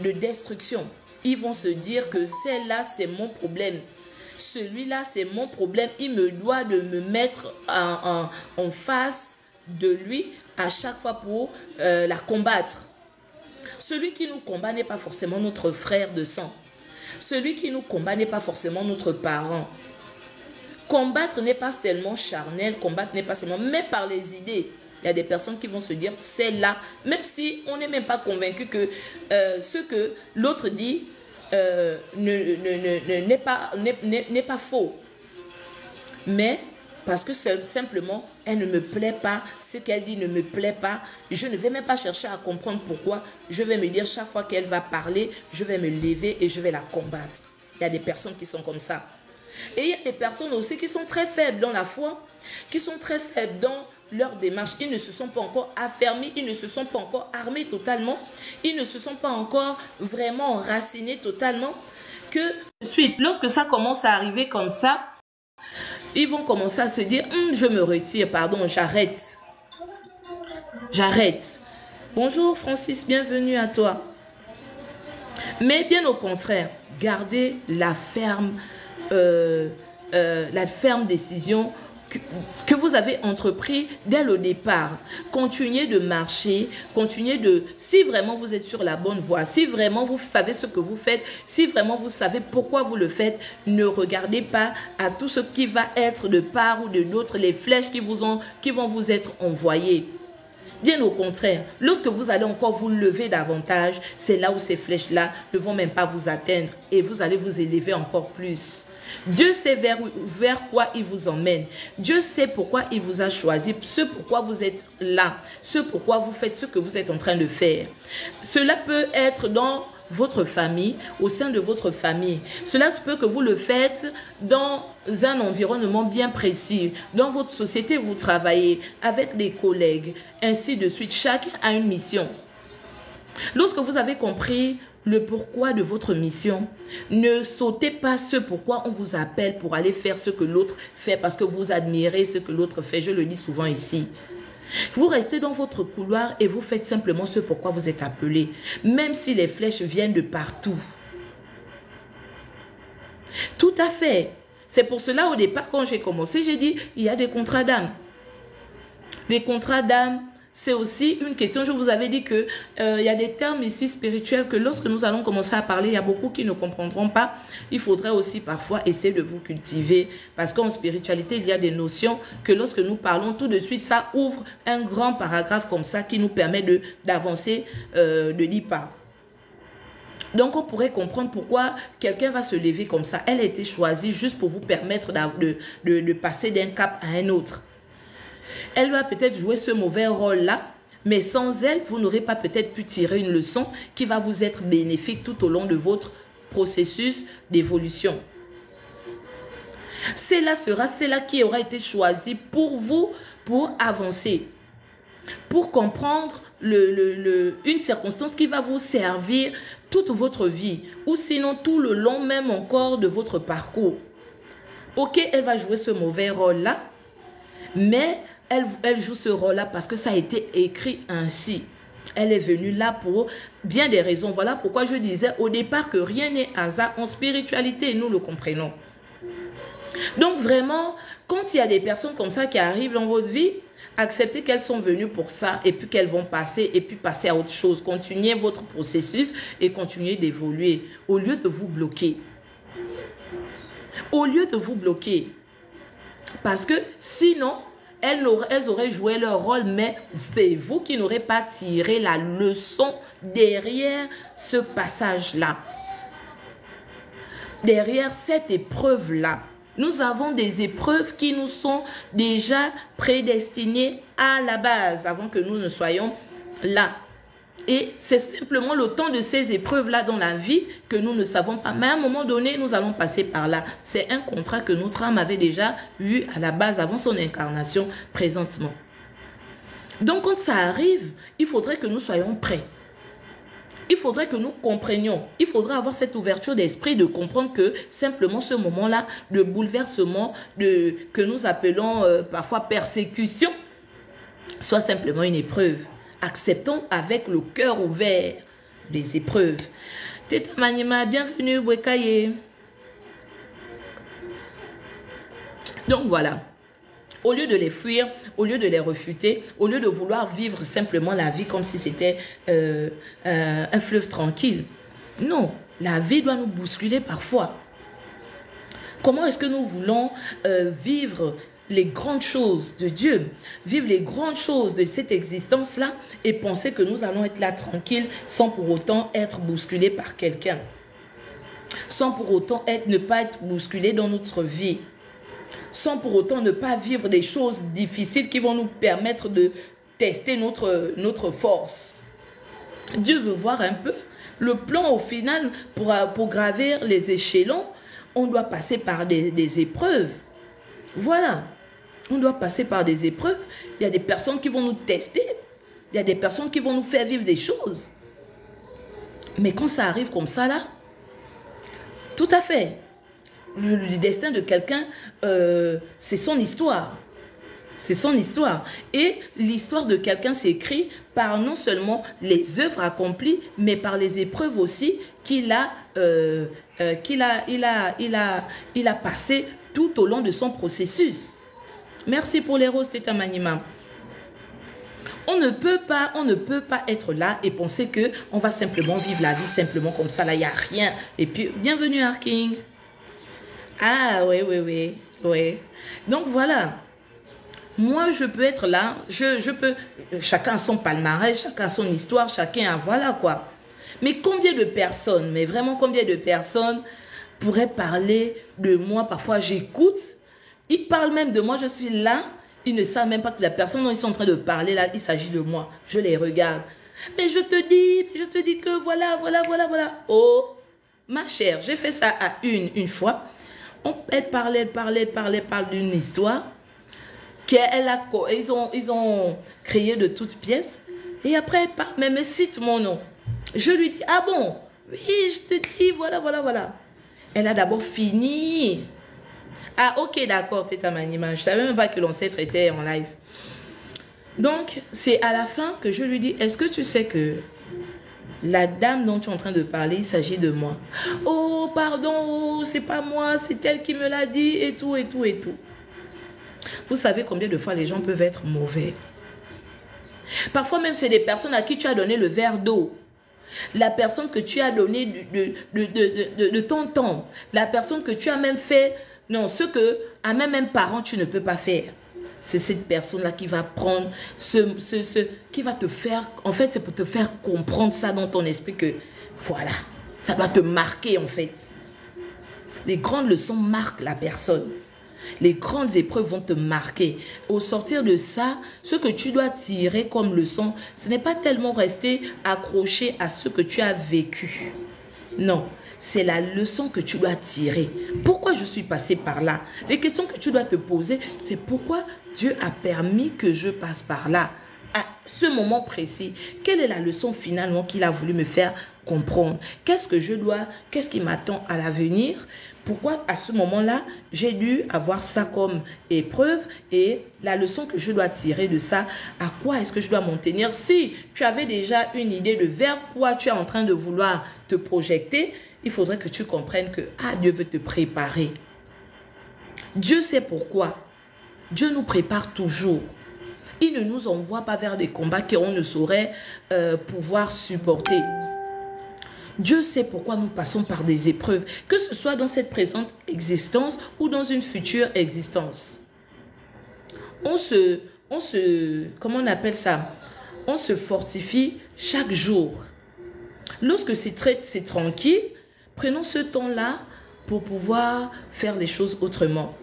destruction. Ils vont se dire que celle-là, c'est mon problème. Celui-là, c'est mon problème. Il me doit de me mettre en face de lui à chaque fois pour la combattre. Celui qui nous combat n'est pas forcément notre frère de sang. Celui qui nous combat n'est pas forcément notre parent. Combattre n'est pas seulement charnel, combattre n'est pas seulement, mais par les idées. Il y a des personnes qui vont se dire, c'est là, même si on n'est même pas convaincu que ce que l'autre dit n'est pas faux. Mais parce que simplement, elle ne me plaît pas, ce qu'elle dit ne me plaît pas, je ne vais même pas chercher à comprendre pourquoi. Je vais me dire, chaque fois qu'elle va parler, je vais me lever et je vais la combattre. Il y a des personnes qui sont comme ça. Et il y a des personnes aussi qui sont très faibles dans la foi, qui sont très faibles dans leur démarche. Ils ne se sont pas encore affermis, ils ne se sont pas encore armés totalement, ils ne se sont pas encore vraiment enracinés totalement. Que ensuite, lorsque ça commence à arriver comme ça, ils vont commencer à se dire, je me retire, pardon, j'arrête. J'arrête. Bonjour Francis, bienvenue à toi. Mais bien au contraire, gardez la ferme décision que vous avez entrepris dès le départ. Continuez de marcher, si vraiment vous êtes sur la bonne voie, si vraiment vous savez ce que vous faites, si vraiment vous savez pourquoi vous le faites, ne regardez pas à tout ce qui va être de part ou de l'autre, les flèches qui vont vous être envoyées. Bien au contraire, lorsque vous allez encore vous lever davantage, c'est là où ces flèches-là ne vont même pas vous atteindre et vous allez vous élever encore plus. Dieu sait vers quoi il vous emmène. Dieu sait pourquoi il vous a choisi, ce pourquoi vous êtes là, ce pourquoi vous faites ce que vous êtes en train de faire. Cela peut être dans votre famille, au sein de votre famille. Cela se peut que vous le faites dans un environnement bien précis. Dans votre société, vous travaillez avec des collègues, ainsi de suite. Chacun a une mission. Lorsque vous avez compris le pourquoi de votre mission, ne sautez pas ce pourquoi on vous appelle pour aller faire ce que l'autre fait parce que vous admirez ce que l'autre fait. Je le dis souvent ici. Vous restez dans votre couloir et vous faites simplement ce pourquoi vous êtes appelé, même si les flèches viennent de partout. Tout à fait. C'est pour cela, au départ, quand j'ai commencé, j'ai dit, il y a des contrats d'âme. Les contrats d'âme, c'est aussi une question. Je vous avais dit que il y a des termes ici spirituels que lorsque nous allons commencer à parler, il y a beaucoup qui ne comprendront pas. Il faudrait aussi parfois essayer de vous cultiver parce qu'en spiritualité, il y a des notions que lorsque nous parlons, tout de suite, ça ouvre un grand paragraphe comme ça qui nous permet d'avancer de 10 pas. Donc, on pourrait comprendre pourquoi quelqu'un va se lever comme ça. Elle a été choisie juste pour vous permettre de passer d'un cap à un autre. Elle va peut-être jouer ce mauvais rôle-là, mais sans elle, vous n'aurez pas peut-être pu tirer une leçon qui va vous être bénéfique tout au long de votre processus d'évolution. Cela sera celle-là qui aura été choisie pour vous, pour avancer, pour comprendre une circonstance qui va vous servir toute votre vie, ou sinon tout le long même encore de votre parcours. Ok, elle va jouer ce mauvais rôle-là, mais elle joue ce rôle-là parce que ça a été écrit ainsi. Elle est venue là pour bien des raisons. Voilà pourquoi je disais au départ que rien n'est hasard en spiritualité. Nous le comprenons. Donc vraiment, quand il y a des personnes comme ça qui arrivent dans votre vie, acceptez qu'elles sont venues pour ça et puis qu'elles vont passer et puis passer à autre chose. Continuez votre processus et continuez d'évoluer au lieu de vous bloquer. Au lieu de vous bloquer. Parce que sinon, elles auraient joué leur rôle, mais c'est vous qui n'aurez pas tiré la leçon derrière ce passage-là. Derrière cette épreuve-là. Nous avons des épreuves qui nous sont déjà prédestinées à la base, avant que nous ne soyons là. Et c'est simplement le temps de ces épreuves-là dans la vie que nous ne savons pas. Mais à un moment donné, nous allons passer par là. C'est un contrat que notre âme avait déjà eu à la base avant son incarnation présentement. Donc quand ça arrive, il faudrait que nous soyons prêts. Il faudrait que nous comprenions. Il faudrait avoir cette ouverture d'esprit de comprendre que simplement ce moment-là de bouleversement, que nous appelons parfois persécution, soit simplement une épreuve. Acceptons avec le cœur ouvert les épreuves. Teta Manima, bienvenue, Bwekaye. Donc voilà. Au lieu de les fuir, au lieu de les refuter, au lieu de vouloir vivre simplement la vie comme si c'était un fleuve tranquille. Non, la vie doit nous bousculer parfois. Comment est-ce que nous voulons vivre les grandes choses de Dieu, vivre les grandes choses de cette existence-là et penser que nous allons être là tranquilles sans pour autant être bousculés par quelqu'un, sans pour autant ne pas être bousculés dans notre vie, sans pour autant ne pas vivre des choses difficiles qui vont nous permettre de tester notre force. Dieu veut voir un peu le plan au final pour gravir les échelons. On doit passer par des épreuves. Voilà, on doit passer par des épreuves. Il y a des personnes qui vont nous tester. Il y a des personnes qui vont nous faire vivre des choses. Mais quand ça arrive comme ça, là, tout à fait. Le destin de quelqu'un, c'est son histoire. C'est son histoire. Et l'histoire de quelqu'un s'écrit par non seulement les œuvres accomplies, mais par les épreuves aussi qu'il a passées tout au long de son processus. Merci pour les roses, Teta Manima. On ne peut pas être là et penser que on va simplement vivre la vie simplement comme ça. Là, il n'y a rien. Et puis, bienvenue, Harking. Ah, oui. Donc, voilà. Moi, je peux être là. Je peux... Chacun a son palmarès, chacun a son histoire, chacun a... Voilà, quoi. Mais combien de personnes, mais vraiment combien de personnes pourrait parler de moi. Parfois, j'écoute. Ils parlent même de moi, je suis là. Ils ne savent même pas que la personne dont ils sont en train de parler, là, il s'agit de moi. Je les regarde. Mais je te dis que voilà. Oh, ma chère, j'ai fait ça à une fois. Elle parle d'une histoire ils ont créé de toutes pièces. Et après, elle parle, mais cite mon nom. Je lui dis, ah bon? Oui, je te dis, voilà. Elle a d'abord fini. Ah, ok, d'accord, t'es à ma image. Je savais même pas que l'ancêtre était en live. Donc, c'est à la fin que je lui dis, est-ce que tu sais que la dame dont tu es en train de parler, il s'agit de moi. Oh, pardon, oh, c'est pas moi, c'est elle qui me l'a dit, et tout. Vous savez combien de fois les gens peuvent être mauvais. Parfois même, c'est des personnes à qui tu as donné le verre d'eau. La personne que tu as donné de ton temps. La personne que tu as même fait, non, ce que à même un parent, tu ne peux pas faire. C'est cette personne-là qui va prendre qui va te faire, en fait, c'est pour te faire comprendre ça dans ton esprit que, voilà, ça doit te marquer, en fait. Les grandes leçons marquent la personne. Les grandes épreuves vont te marquer. Au sortir de ça, ce que tu dois tirer comme leçon, ce n'est pas tellement rester accroché à ce que tu as vécu. Non, c'est la leçon que tu dois tirer. Pourquoi je suis passé par là? Les questions que tu dois te poser, c'est pourquoi Dieu a permis que je passe par là. À ce moment précis, quelle est la leçon finalement qu'il a voulu me faire comprendre? Qu'est-ce qui m'attend à l'avenir? Pourquoi à ce moment-là, j'ai dû avoir ça comme épreuve et la leçon que je dois tirer de ça, à quoi est-ce que je dois m'en tenir? Si tu avais déjà une idée de vers quoi tu es en train de vouloir te projeter, il faudrait que tu comprennes que Dieu veut te préparer. Dieu sait pourquoi. Dieu nous prépare toujours. Il ne nous envoie pas vers des combats qu'on ne saurait pouvoir supporter. Dieu sait pourquoi nous passons par des épreuves, que ce soit dans cette présente existence ou dans une future existence. Comment on appelle ça? On se fortifie chaque jour. Lorsque c'est tranquille, prenons ce temps-là pour pouvoir faire les choses autrement.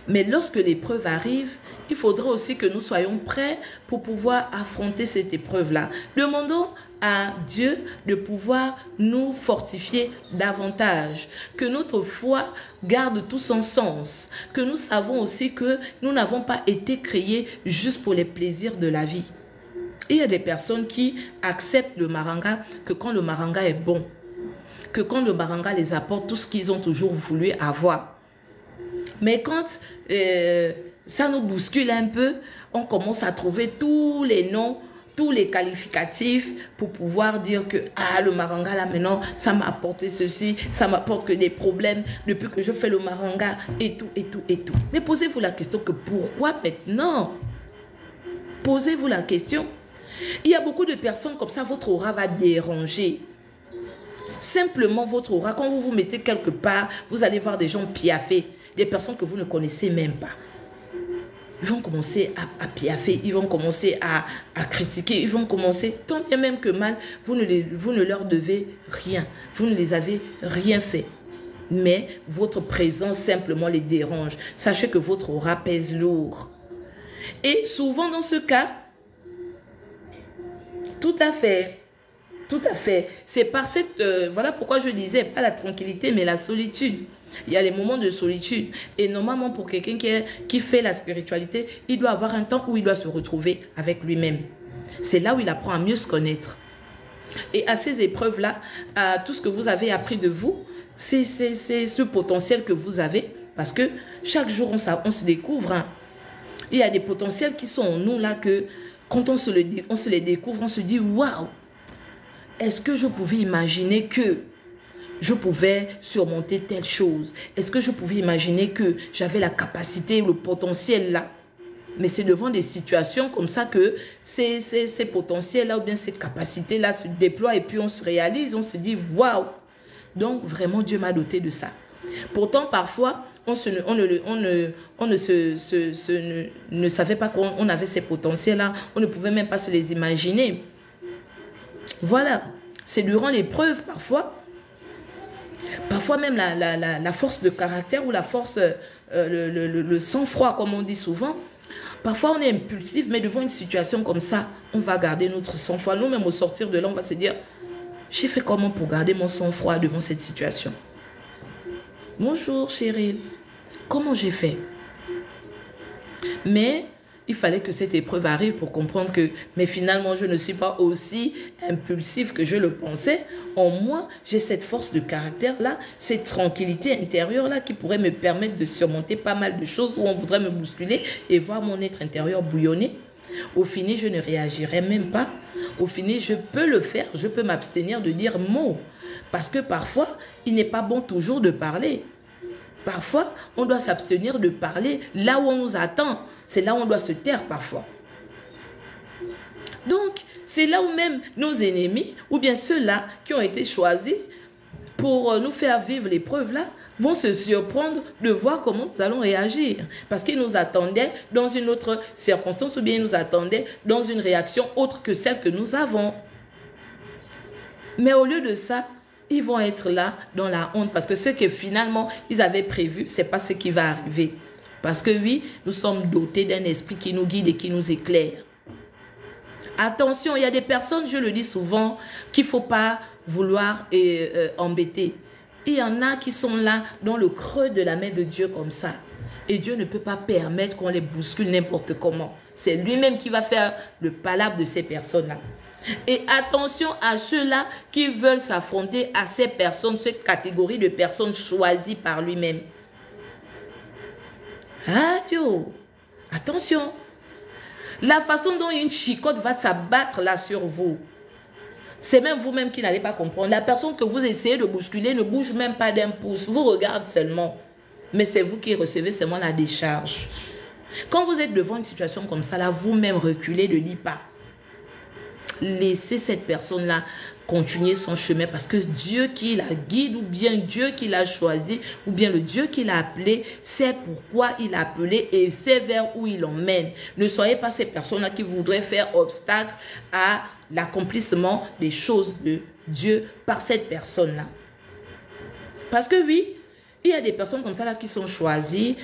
Mais lorsque l'épreuve arrive, il faudra aussi que nous soyons prêts pour pouvoir affronter cette épreuve-là. Demandons à Dieu de pouvoir nous fortifier davantage, que notre foi garde tout son sens, que nous savons aussi que nous n'avons pas été créés juste pour les plaisirs de la vie. Il y a des personnes qui acceptent le maranga que quand le maranga est bon, que quand le maranga les apporte tout ce qu'ils ont toujours voulu avoir. Mais quand ça nous bouscule un peu, on commence à trouver tous les noms, tous les qualificatifs pour pouvoir dire que le maranga là maintenant, ça m'a apporté ceci, ça m'apporte que des problèmes depuis que je fais le maranga et tout. Mais posez-vous la question que pourquoi maintenant? Posez-vous la question. Il y a beaucoup de personnes comme ça, votre aura va déranger. Simplement votre aura, quand vous vous mettez quelque part, vous allez voir des gens piaffer, des personnes que vous ne connaissez même pas. Ils vont commencer à piaffer, ils vont commencer à critiquer, ils vont commencer, tant bien même que mal, vous ne leur devez rien, vous ne les avez rien fait. Mais votre présence simplement les dérange. Sachez que votre aura pèse lourd. Et souvent dans ce cas, tout à fait. C'est par cette... voilà pourquoi je disais, pas la tranquillité, mais la solitude. Il y a les moments de solitude. Et normalement, pour quelqu'un qui fait la spiritualité, il doit avoir un temps où il doit se retrouver avec lui-même. C'est là où il apprend à mieux se connaître. Et à ces épreuves-là, à tout ce que vous avez appris de vous, c'est ce potentiel que vous avez. Parce que chaque jour, on se découvre. Hein. Il y a des potentiels qui sont en nous là que quand on se les découvre, on se dit « Waouh ! Est-ce que je pouvais imaginer que je pouvais surmonter telle chose? Est-ce que je pouvais imaginer que j'avais la capacité, le potentiel là? » Mais c'est devant des situations comme ça que ces potentiels-là ou bien ces capacités-là se déploient et puis on se réalise, on se dit « Waouh !» Donc vraiment, Dieu m'a doté de ça. Pourtant, parfois, on ne savait pas qu'on avait ces potentiels-là. On ne pouvait même pas se les imaginer. Voilà. C'est durant l'épreuve, parfois, Parfois même la force de caractère ou la force, le sang-froid, comme on dit souvent. Parfois, on est impulsif, mais devant une situation comme ça, on va garder notre sang-froid. Nous-mêmes, au sortir de là, on va se dire, j'ai fait comment pour garder mon sang-froid devant cette situation? Bonjour, Cheryl. Comment j'ai fait? Mais il fallait que cette épreuve arrive pour comprendre que, mais finalement, je ne suis pas aussi impulsif que je le pensais. En moi, j'ai cette force de caractère-là, cette tranquillité intérieure-là qui pourrait me permettre de surmonter pas mal de choses où on voudrait me bousculer et voir mon être intérieur bouillonner. Au fini, je ne réagirai même pas. Au fini, je peux le faire, je peux m'abstenir de dire mot. Parce que parfois, il n'est pas bon toujours de parler. Parfois, on doit s'abstenir de parler là où on nous attend. C'est là où on doit se taire parfois. Donc, c'est là où même nos ennemis, ou bien ceux-là qui ont été choisis pour nous faire vivre l'épreuve là, vont se surprendre de voir comment nous allons réagir. Parce qu'ils nous attendaient dans une autre circonstance, ou bien ils nous attendaient dans une réaction autre que celle que nous avons. Mais au lieu de ça, ils vont être là dans la honte parce que ce que finalement ils avaient prévu, ce n'est pas ce qui va arriver. Parce que oui, nous sommes dotés d'un esprit qui nous guide et qui nous éclaire. Attention, il y a des personnes, je le dis souvent, qu'il ne faut pas vouloir embêter. Il y en a qui sont là dans le creux de la main de Dieu comme ça. Et Dieu ne peut pas permettre qu'on les bouscule n'importe comment. C'est lui-même qui va faire le palabre de ces personnes-là. Et attention à ceux-là qui veulent s'affronter à ces personnes, cette catégorie de personnes choisies par lui-même. Adieu. Attention. La façon dont une chicotte va s'abattre là sur vous, c'est même vous-même qui n'allez pas comprendre. La personne que vous essayez de bousculer ne bouge même pas d'un pouce, vous regarde seulement. Mais c'est vous qui recevez seulement la décharge. Quand vous êtes devant une situation comme ça, là, vous-même reculez, ne dites pas. Laissez cette personne-là continuer son chemin parce que Dieu qui la guide ou bien Dieu qui l'a choisi ou bien le Dieu qui l'a appelé, c'est pourquoi il l'a appelé et c'est vers où il l'emmène. Ne soyez pas ces personnes-là qui voudraient faire obstacle à l'accomplissement des choses de Dieu par cette personne-là. Parce que oui, il y a des personnes comme ça là qui sont choisies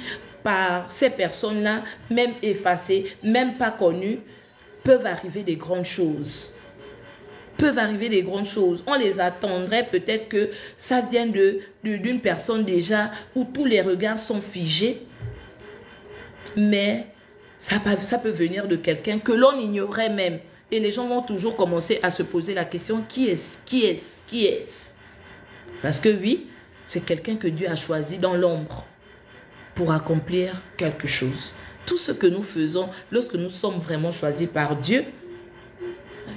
par ces personnes-là, même effacées, même pas connues, peuvent arriver des grandes choses. Peuvent arriver des grandes choses. On les attendrait peut-être que ça vienne d'une personne déjà où tous les regards sont figés. Mais ça peut venir de quelqu'un que l'on ignorait même. Et les gens vont toujours commencer à se poser la question, qui est-ce? Qui est-ce? Qui est-ce? Parce que oui, c'est quelqu'un que Dieu a choisi dans l'ombre pour accomplir quelque chose. Tout ce que nous faisons, lorsque nous sommes vraiment choisis par Dieu,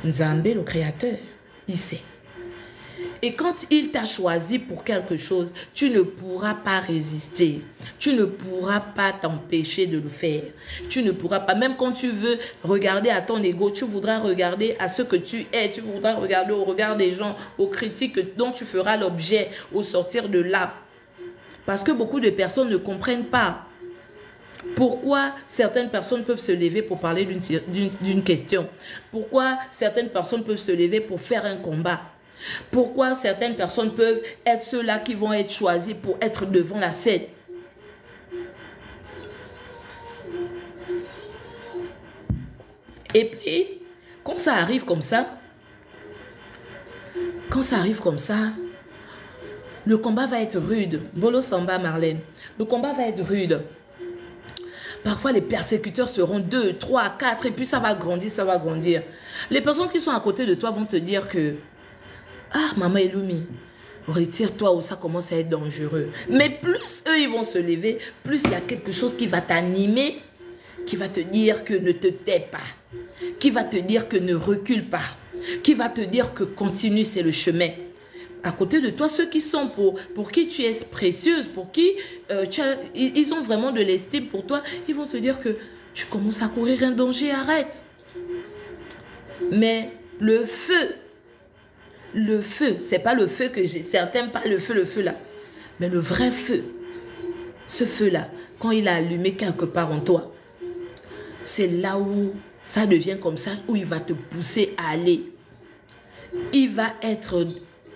Nzambé, le Créateur, il sait. Et quand il t'a choisi pour quelque chose, tu ne pourras pas résister. Tu ne pourras pas t'empêcher de le faire. Tu ne pourras pas, même quand tu veux regarder à ton ego, tu voudras regarder à ce que tu es. Tu voudras regarder au regard des gens, aux critiques dont tu feras l'objet au sortir de là. Parce que beaucoup de personnes ne comprennent pas. Pourquoi certaines personnes peuvent se lever pour parler d'une question? Pourquoi certaines personnes peuvent se lever pour faire un combat? Pourquoi certaines personnes peuvent être ceux-là qui vont être choisis pour être devant la scène? Et puis, quand ça arrive comme ça, le combat va être rude. Bolo Samba Marlène, le combat va être rude. Parfois, les persécuteurs seront 2, 3, 4 et puis ça va grandir, ça va grandir. Les personnes qui sont à côté de toi vont te dire que « Ah, Maman Elumi, retire-toi ou ça commence à être dangereux. » Mais plus eux, ils vont se lever, plus il y a quelque chose qui va t'animer, qui va te dire que ne te tais pas, qui va te dire que ne recule pas, qui va te dire que continue, c'est le chemin. À côté de toi, ceux qui sont pour qui tu es précieuse, pour qui ils ont vraiment de l'estime pour toi, ils vont te dire que tu commences à courir un danger, arrête. Mais le feu, c'est pas le feu que j'ai, certains pas le feu là, mais le vrai feu, ce feu-là, quand il a allumé quelque part en toi, c'est là où ça devient comme ça, où il va te pousser à aller. Il va être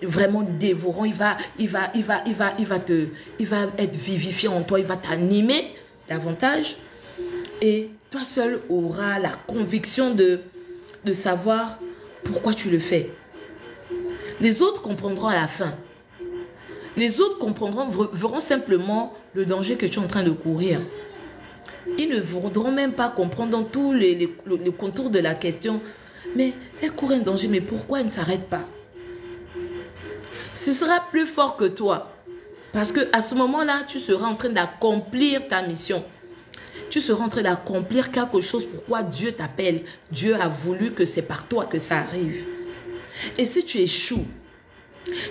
vraiment dévorant, il va être vivifiant en toi, il va t'animer davantage. Et toi seul auras la conviction de savoir pourquoi tu le fais. Les autres comprendront à la fin. Les autres comprendront, verront simplement le danger que tu es en train de courir. Ils ne voudront même pas comprendre dans tous les contours de la question. Mais elle court un danger, mais pourquoi elle ne s'arrête pas? Ce sera plus fort que toi. Parce qu'à ce moment-là, tu seras en train d'accomplir ta mission. Tu seras en train d'accomplir quelque chose pourquoi Dieu t'appelle. Dieu a voulu que c'est par toi que ça arrive. Et si tu échoues,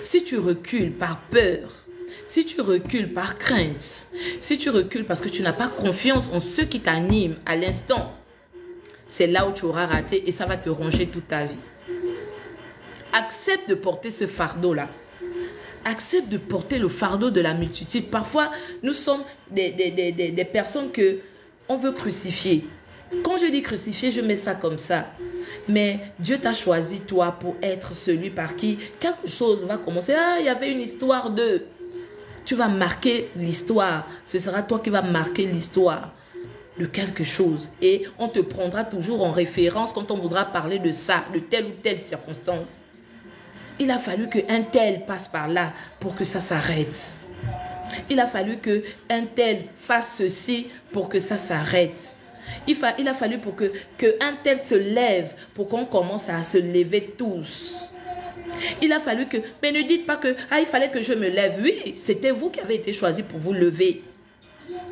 si tu recules par peur, si tu recules par crainte, si tu recules parce que tu n'as pas confiance en ceux qui t'animent à l'instant, c'est là où tu auras raté et ça va te ronger toute ta vie. Accepte de porter ce fardeau-là. Accepte de porter le fardeau de la multitude. Parfois, nous sommes des personnes que on veut crucifier. Quand je dis crucifier, je mets ça comme ça. Mais Dieu t'a choisi, toi, pour être celui par qui quelque chose va commencer. Ah, il y avait une histoire de... Tu vas marquer l'histoire. Ce sera toi qui vas marquer l'histoire de quelque chose. Et on te prendra toujours en référence quand on voudra parler de ça, de telle ou telle circonstance. Il a fallu qu'un tel passe par là pour que ça s'arrête. Il a fallu qu'un tel fasse ceci pour que ça s'arrête. Il a fallu pour qu'un tel se lève pour qu'on commence à se lever tous. Il a fallu que... Mais ne dites pas que... Ah, il fallait que je me lève. Oui, c'était vous qui avez été choisi pour vous lever.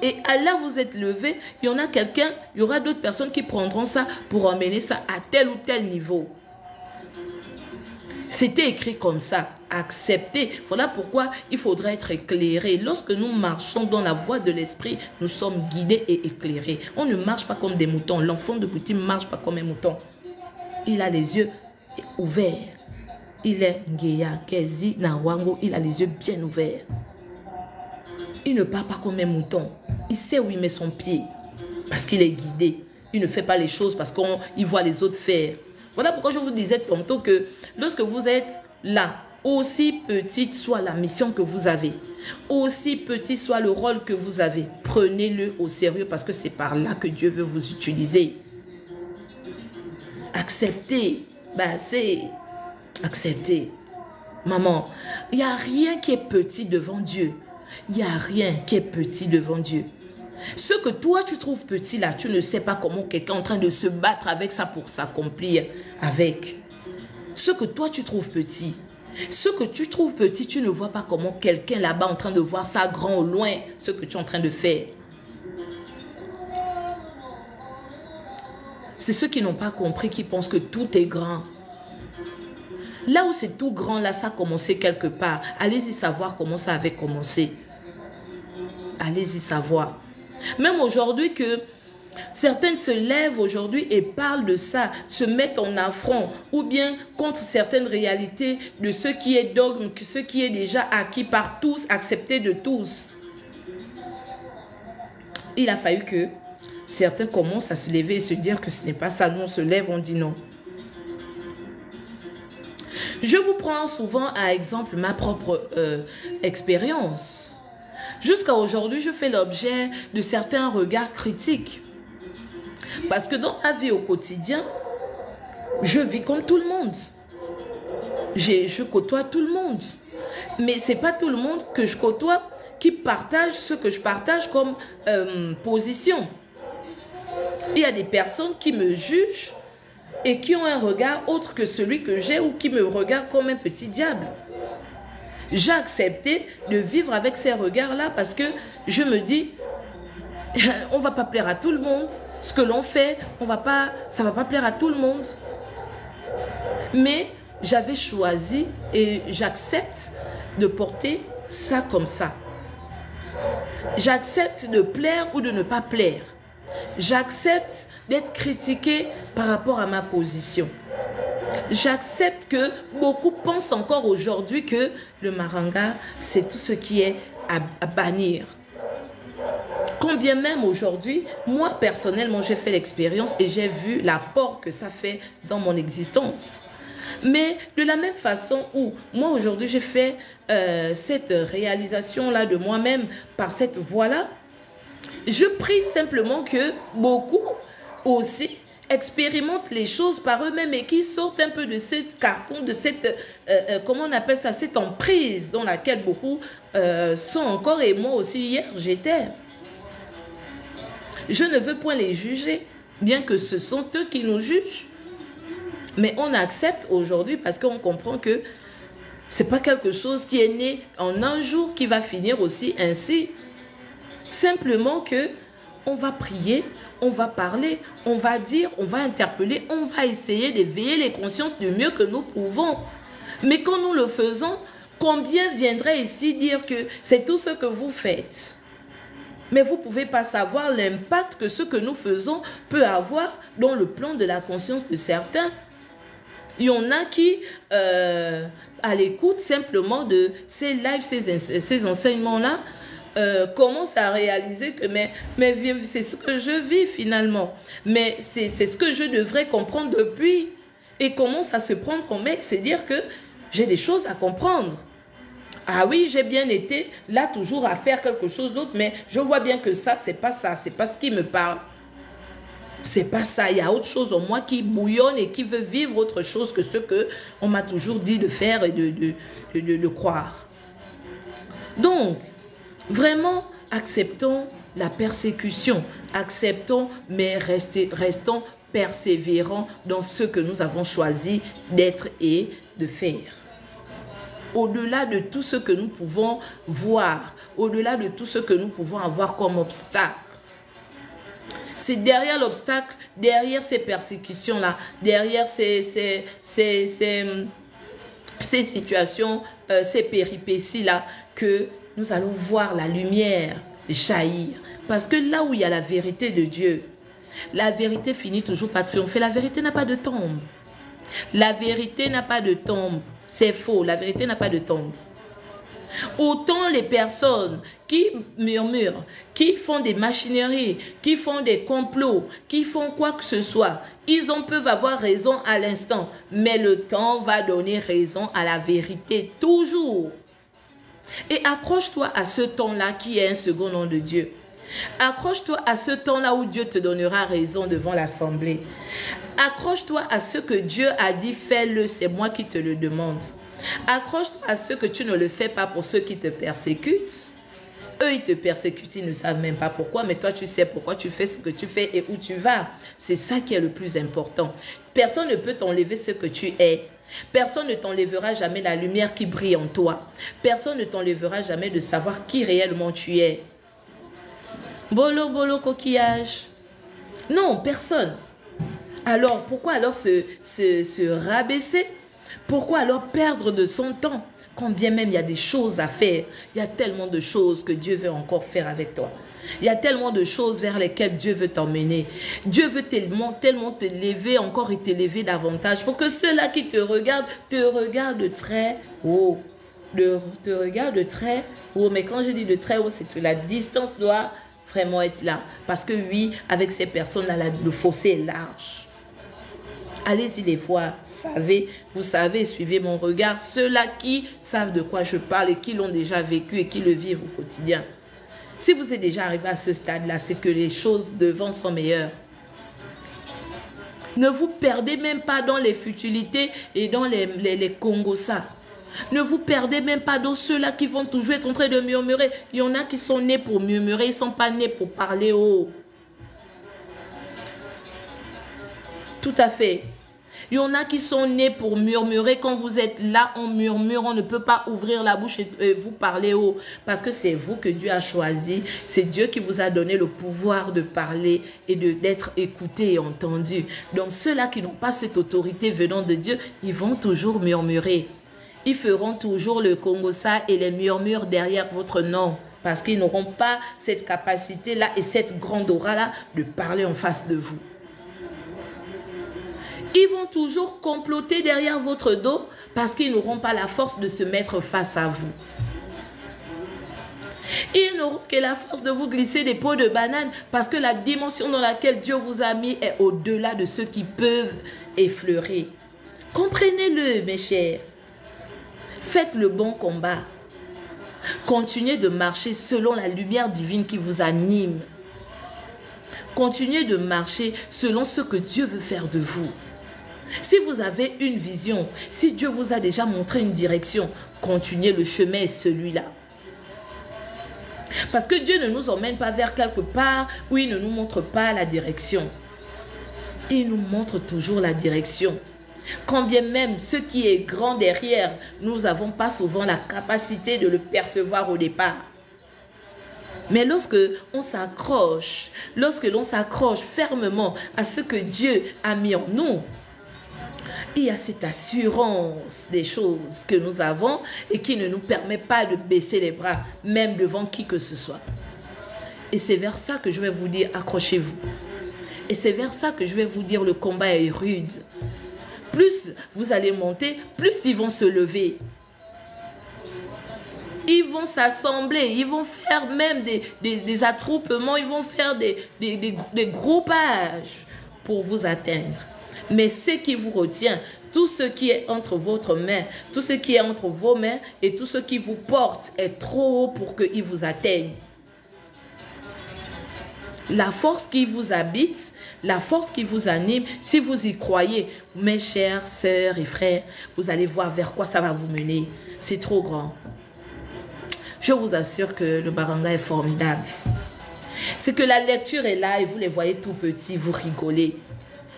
Et là, vous êtes levé. Il y en a quelqu'un, il y aura d'autres personnes qui prendront ça pour emmener ça à tel ou tel niveau. C'était écrit comme ça, accepté. Voilà pourquoi il faudra être éclairé. Lorsque nous marchons dans la voie de l'esprit, nous sommes guidés et éclairés. On ne marche pas comme des moutons. L'enfant de petit ne marche pas comme un mouton. Il a les yeux ouverts. Il est Ngeya, Kezi, Nawango. Il a les yeux bien ouverts. Il ne part pas comme un mouton. Il sait où il met son pied. Parce qu'il est guidé. Il ne fait pas les choses parce qu'il voit les autres faire. Voilà pourquoi je vous disais tantôt que lorsque vous êtes là, aussi petite soit la mission que vous avez, aussi petit soit le rôle que vous avez, prenez-le au sérieux parce que c'est par là que Dieu veut vous utiliser. Acceptez, c'est accepter. Maman, il n'y a rien qui est petit devant Dieu. Il n'y a rien qui est petit devant Dieu. Ce que toi tu trouves petit là, tu ne sais pas comment quelqu'un est en train de se battre avec ça pour s'accomplir avec. Ce que toi tu trouves petit, ce que tu trouves petit, tu ne vois pas comment quelqu'un là-bas en train de voir ça grand au loin, ce que tu es en train de faire. C'est ceux qui n'ont pas compris, qui pensent que tout est grand. Là où c'est tout grand, là ça a commencé quelque part. Allez-y savoir comment ça avait commencé. Allez-y savoir. Même aujourd'hui que certaines se lèvent aujourd'hui et parlent de ça, se mettent en affront ou bien contre certaines réalités de ce qui est dogme, ce qui est déjà acquis par tous, accepté de tous. Il a fallu que certains commencent à se lever et se dire que ce n'est pas ça. Nous on se lève, on dit non. Je vous prends souvent à exemple ma propre expérience. Jusqu'à aujourd'hui, je fais l'objet de certains regards critiques. Parce que dans ma vie au quotidien, je vis comme tout le monde. Je côtoie tout le monde. Mais ce n'est pas tout le monde que je côtoie qui partage ce que je partage comme position. Il y a des personnes qui me jugent et qui ont un regard autre que celui que j'ai ou qui me regardent comme un petit diable. J'ai accepté de vivre avec ces regards-là parce que je me dis, on ne va pas plaire à tout le monde. Ce que l'on fait, ça ne va pas plaire à tout le monde. Mais j'avais choisi et j'accepte de porter ça comme ça. J'accepte de plaire ou de ne pas plaire. J'accepte d'être critiqué par rapport à ma position. J'accepte que beaucoup pensent encore aujourd'hui que le maranga, c'est tout ce qui est à bannir. Quand bien même aujourd'hui, moi personnellement, j'ai fait l'expérience et j'ai vu l'apport que ça fait dans mon existence. Mais de la même façon où moi aujourd'hui j'ai fait cette réalisation-là de moi-même par cette voie-là, je prie simplement que beaucoup aussi expérimentent les choses par eux-mêmes et qui sortent un peu de cette carcan, de cette, comment on appelle ça, cette emprise dans laquelle beaucoup sont encore, et moi aussi hier j'étais. Je ne veux point les juger, bien que ce sont eux qui nous jugent. Mais on accepte aujourd'hui parce qu'on comprend que ce n'est pas quelque chose qui est né en un jour qui va finir aussi ainsi. Simplement que on va prier, on va parler, on va dire, on va interpeller, on va essayer d'éveiller les consciences du mieux que nous pouvons. Mais quand nous le faisons, combien viendrait ici dire que c'est tout ce que vous faites? Mais vous ne pouvez pas savoir l'impact que ce que nous faisons peut avoir dans le plan de la conscience de certains. Il y en a qui, à l'écoute simplement de ces lives, ces enseignements-là, commencent à réaliser que mais c'est ce que je vis finalement. Mais c'est ce que je devrais comprendre depuis. Et commence à se prendre en main, c'est dire que j'ai des choses à comprendre. Ah oui, j'ai bien été là toujours à faire quelque chose d'autre, mais je vois bien que ça, c'est pas ce qui me parle. C'est pas ça, il y a autre chose en moi qui bouillonne et qui veut vivre autre chose que ce que on m'a toujours dit de faire et de croire. Donc, vraiment, acceptons la persécution, acceptons, mais restons persévérants dans ce que nous avons choisi d'être et de faire. Au-delà de tout ce que nous pouvons voir, au-delà de tout ce que nous pouvons avoir comme obstacle. C'est derrière l'obstacle, derrière ces persécutions-là, derrière ces situations, ces péripéties-là, que nous allons voir la lumière jaillir. Parce que là où il y a la vérité de Dieu, la vérité finit toujours par triompher. La vérité n'a pas de tombe. La vérité n'a pas de tombe. C'est faux, la vérité n'a pas de tombe. Autant les personnes qui murmurent, qui font des machineries, qui font des complots, qui font quoi que ce soit, peuvent avoir raison à l'instant, mais le temps va donner raison à la vérité toujours. Et accroche-toi à ce temps-là qui est un second nom de Dieu. Accroche-toi à ce temps-là où Dieu te donnera raison devant l'assemblée. Accroche-toi à ce que Dieu a dit, fais-le, c'est moi qui te le demande. Accroche-toi à ce que tu ne le fais pas pour ceux qui te persécutent. Eux, ils te persécutent, ils ne savent même pas pourquoi, mais toi, tu sais pourquoi tu fais ce que tu fais et où tu vas. C'est ça qui est le plus important. Personne ne peut t'enlever ce que tu es. Personne ne t'enlèvera jamais la lumière qui brille en toi. Personne ne t'enlèvera jamais de savoir qui réellement tu es. Bolo, bolo, coquillage. Non, personne. Alors, pourquoi alors se rabaisser? Pourquoi alors perdre de son temps? Quand bien même il y a des choses à faire, il y a tellement de choses que Dieu veut encore faire avec toi. Il y a tellement de choses vers lesquelles Dieu veut t'emmener. Dieu veut tellement t'élever encore et t'élever davantage pour que ceux-là qui te regardent très haut. Te regardent très haut. Mais quand je dis de très haut, c'est que la distance doit vraiment être là. Parce que oui, avec ces personnes-là, le fossé est large. Allez-y les voir, vous savez, suivez mon regard. Ceux-là qui savent de quoi je parle et qui l'ont déjà vécu et qui le vivent au quotidien. Si vous êtes déjà arrivé à ce stade-là, c'est que les choses devant sont meilleures. Ne vous perdez même pas dans les futilités et dans les congossas. Ne vous perdez même pas dans ceux-là qui vont toujours être en train de murmurer. Il y en a qui sont nés pour murmurer, ils ne sont pas nés pour parler haut. Tout à fait. Il y en a qui sont nés pour murmurer. Quand vous êtes là, on murmure, on ne peut pas ouvrir la bouche et vous parler haut. Parce que c'est vous que Dieu a choisi. C'est Dieu qui vous a donné le pouvoir de parler et d'être écouté et entendu. Donc ceux-là qui n'ont pas cette autorité venant de Dieu, ils vont toujours murmurer. Ils feront toujours le congossa et les murmures derrière votre nom. Parce qu'ils n'auront pas cette capacité-là et cette grande aura-là de parler en face de vous. Ils vont toujours comploter derrière votre dos parce qu'ils n'auront pas la force de se mettre face à vous. Ils n'auront que la force de vous glisser des peaux de banane parce que la dimension dans laquelle Dieu vous a mis est au-delà de ceux qui peuvent effleurer. Comprenez-le, mes chers. Faites le bon combat. Continuez de marcher selon la lumière divine qui vous anime. Continuez de marcher selon ce que Dieu veut faire de vous. Si vous avez une vision, si Dieu vous a déjà montré une direction, continuez, le chemin est celui-là. Parce que Dieu ne nous emmène pas vers quelque part où il ne nous montre pas la direction. Il nous montre toujours la direction. Quand bien même ce qui est grand derrière, nous n'avons pas souvent la capacité de le percevoir au départ. Mais lorsque l'on s'accroche fermement à ce que Dieu a mis en nous, il y a cette assurance des choses que nous avons et qui ne nous permet pas de baisser les bras, même devant qui que ce soit. Et c'est vers ça que je vais vous dire, accrochez-vous. Et c'est vers ça que je vais vous dire, le combat est rude. Plus vous allez monter, plus ils vont se lever. Ils vont s'assembler, ils vont faire même des attroupements, ils vont faire des groupages pour vous atteindre. Mais ce qui vous retient, tout ce qui est entre votre main, tout ce qui est entre vos mains et tout ce qui vous porte est trop haut pour qu'il vous atteigne. La force qui vous habite, la force qui vous anime, si vous y croyez, mes chères sœurs et frères, vous allez voir vers quoi ça va vous mener. C'est trop grand. Je vous assure que le baranga est formidable. C'est que la lecture est là et vous les voyez tout petits, vous rigolez.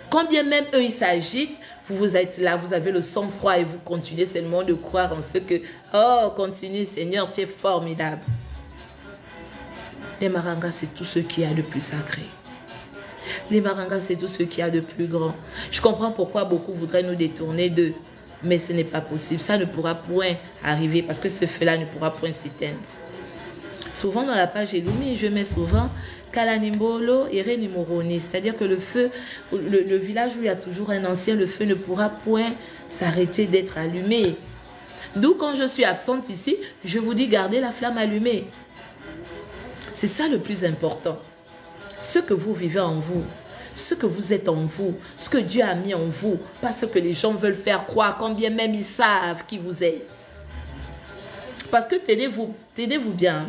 Quand bien même eux, ils s'agitent, vous êtes là, vous avez le sang-froid et vous continuez seulement de croire en ce que, oh, continue Seigneur, tu es formidable. Les marangas, c'est tout ce qu'il y a de plus sacré. Les marangas, c'est tout ce qu'il y a de plus grand. Je comprends pourquoi beaucoup voudraient nous détourner d'eux. Mais ce n'est pas possible. Ça ne pourra point arriver parce que ce feu-là ne pourra point s'éteindre. Souvent dans la page Elumi, je mets souvent Kalanimbolo et Renimoroni. C'est-à-dire que le feu, le village où il y a toujours un ancien, le feu ne pourra point s'arrêter d'être allumé. D'où quand je suis absente ici, je vous dis gardez la flamme allumée. C'est ça le plus important. Ce que vous vivez en vous, ce que vous êtes en vous, ce que Dieu a mis en vous, pas ce que les gens veulent faire croire, quand bien même ils savent qui vous êtes. Parce que tenez-vous bien.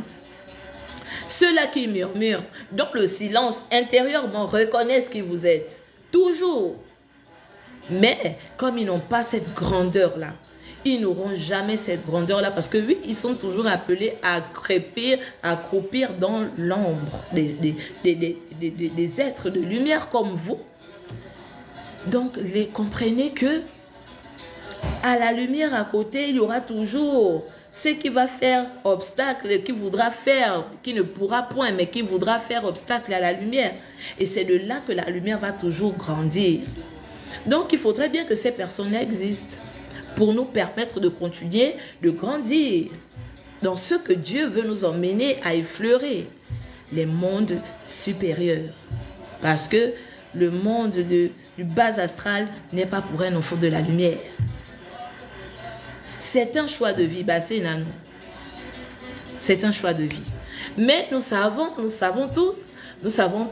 Ceux-là qui murmurent dans le silence intérieurement reconnaissent qui vous êtes. Toujours. Mais comme ils n'ont pas cette grandeur-là, ils n'auront jamais cette grandeur-là parce que oui, ils sont toujours appelés à croupir dans l'ombre des êtres de lumière comme vous. Donc, comprenez que à la lumière à côté, il y aura toujours ce qui va faire obstacle, qui voudra faire, qui ne pourra point, mais qui voudra faire obstacle à la lumière. Et c'est de là que la lumière va toujours grandir. Donc, il faudrait bien que ces personnes-là existent pour nous permettre de continuer de grandir dans ce que Dieu veut nous emmener à effleurer, les mondes supérieurs. Parce que le monde du bas astral n'est pas pour un enfant de la lumière. C'est un choix de vie, c'est un choix de vie. Mais nous savons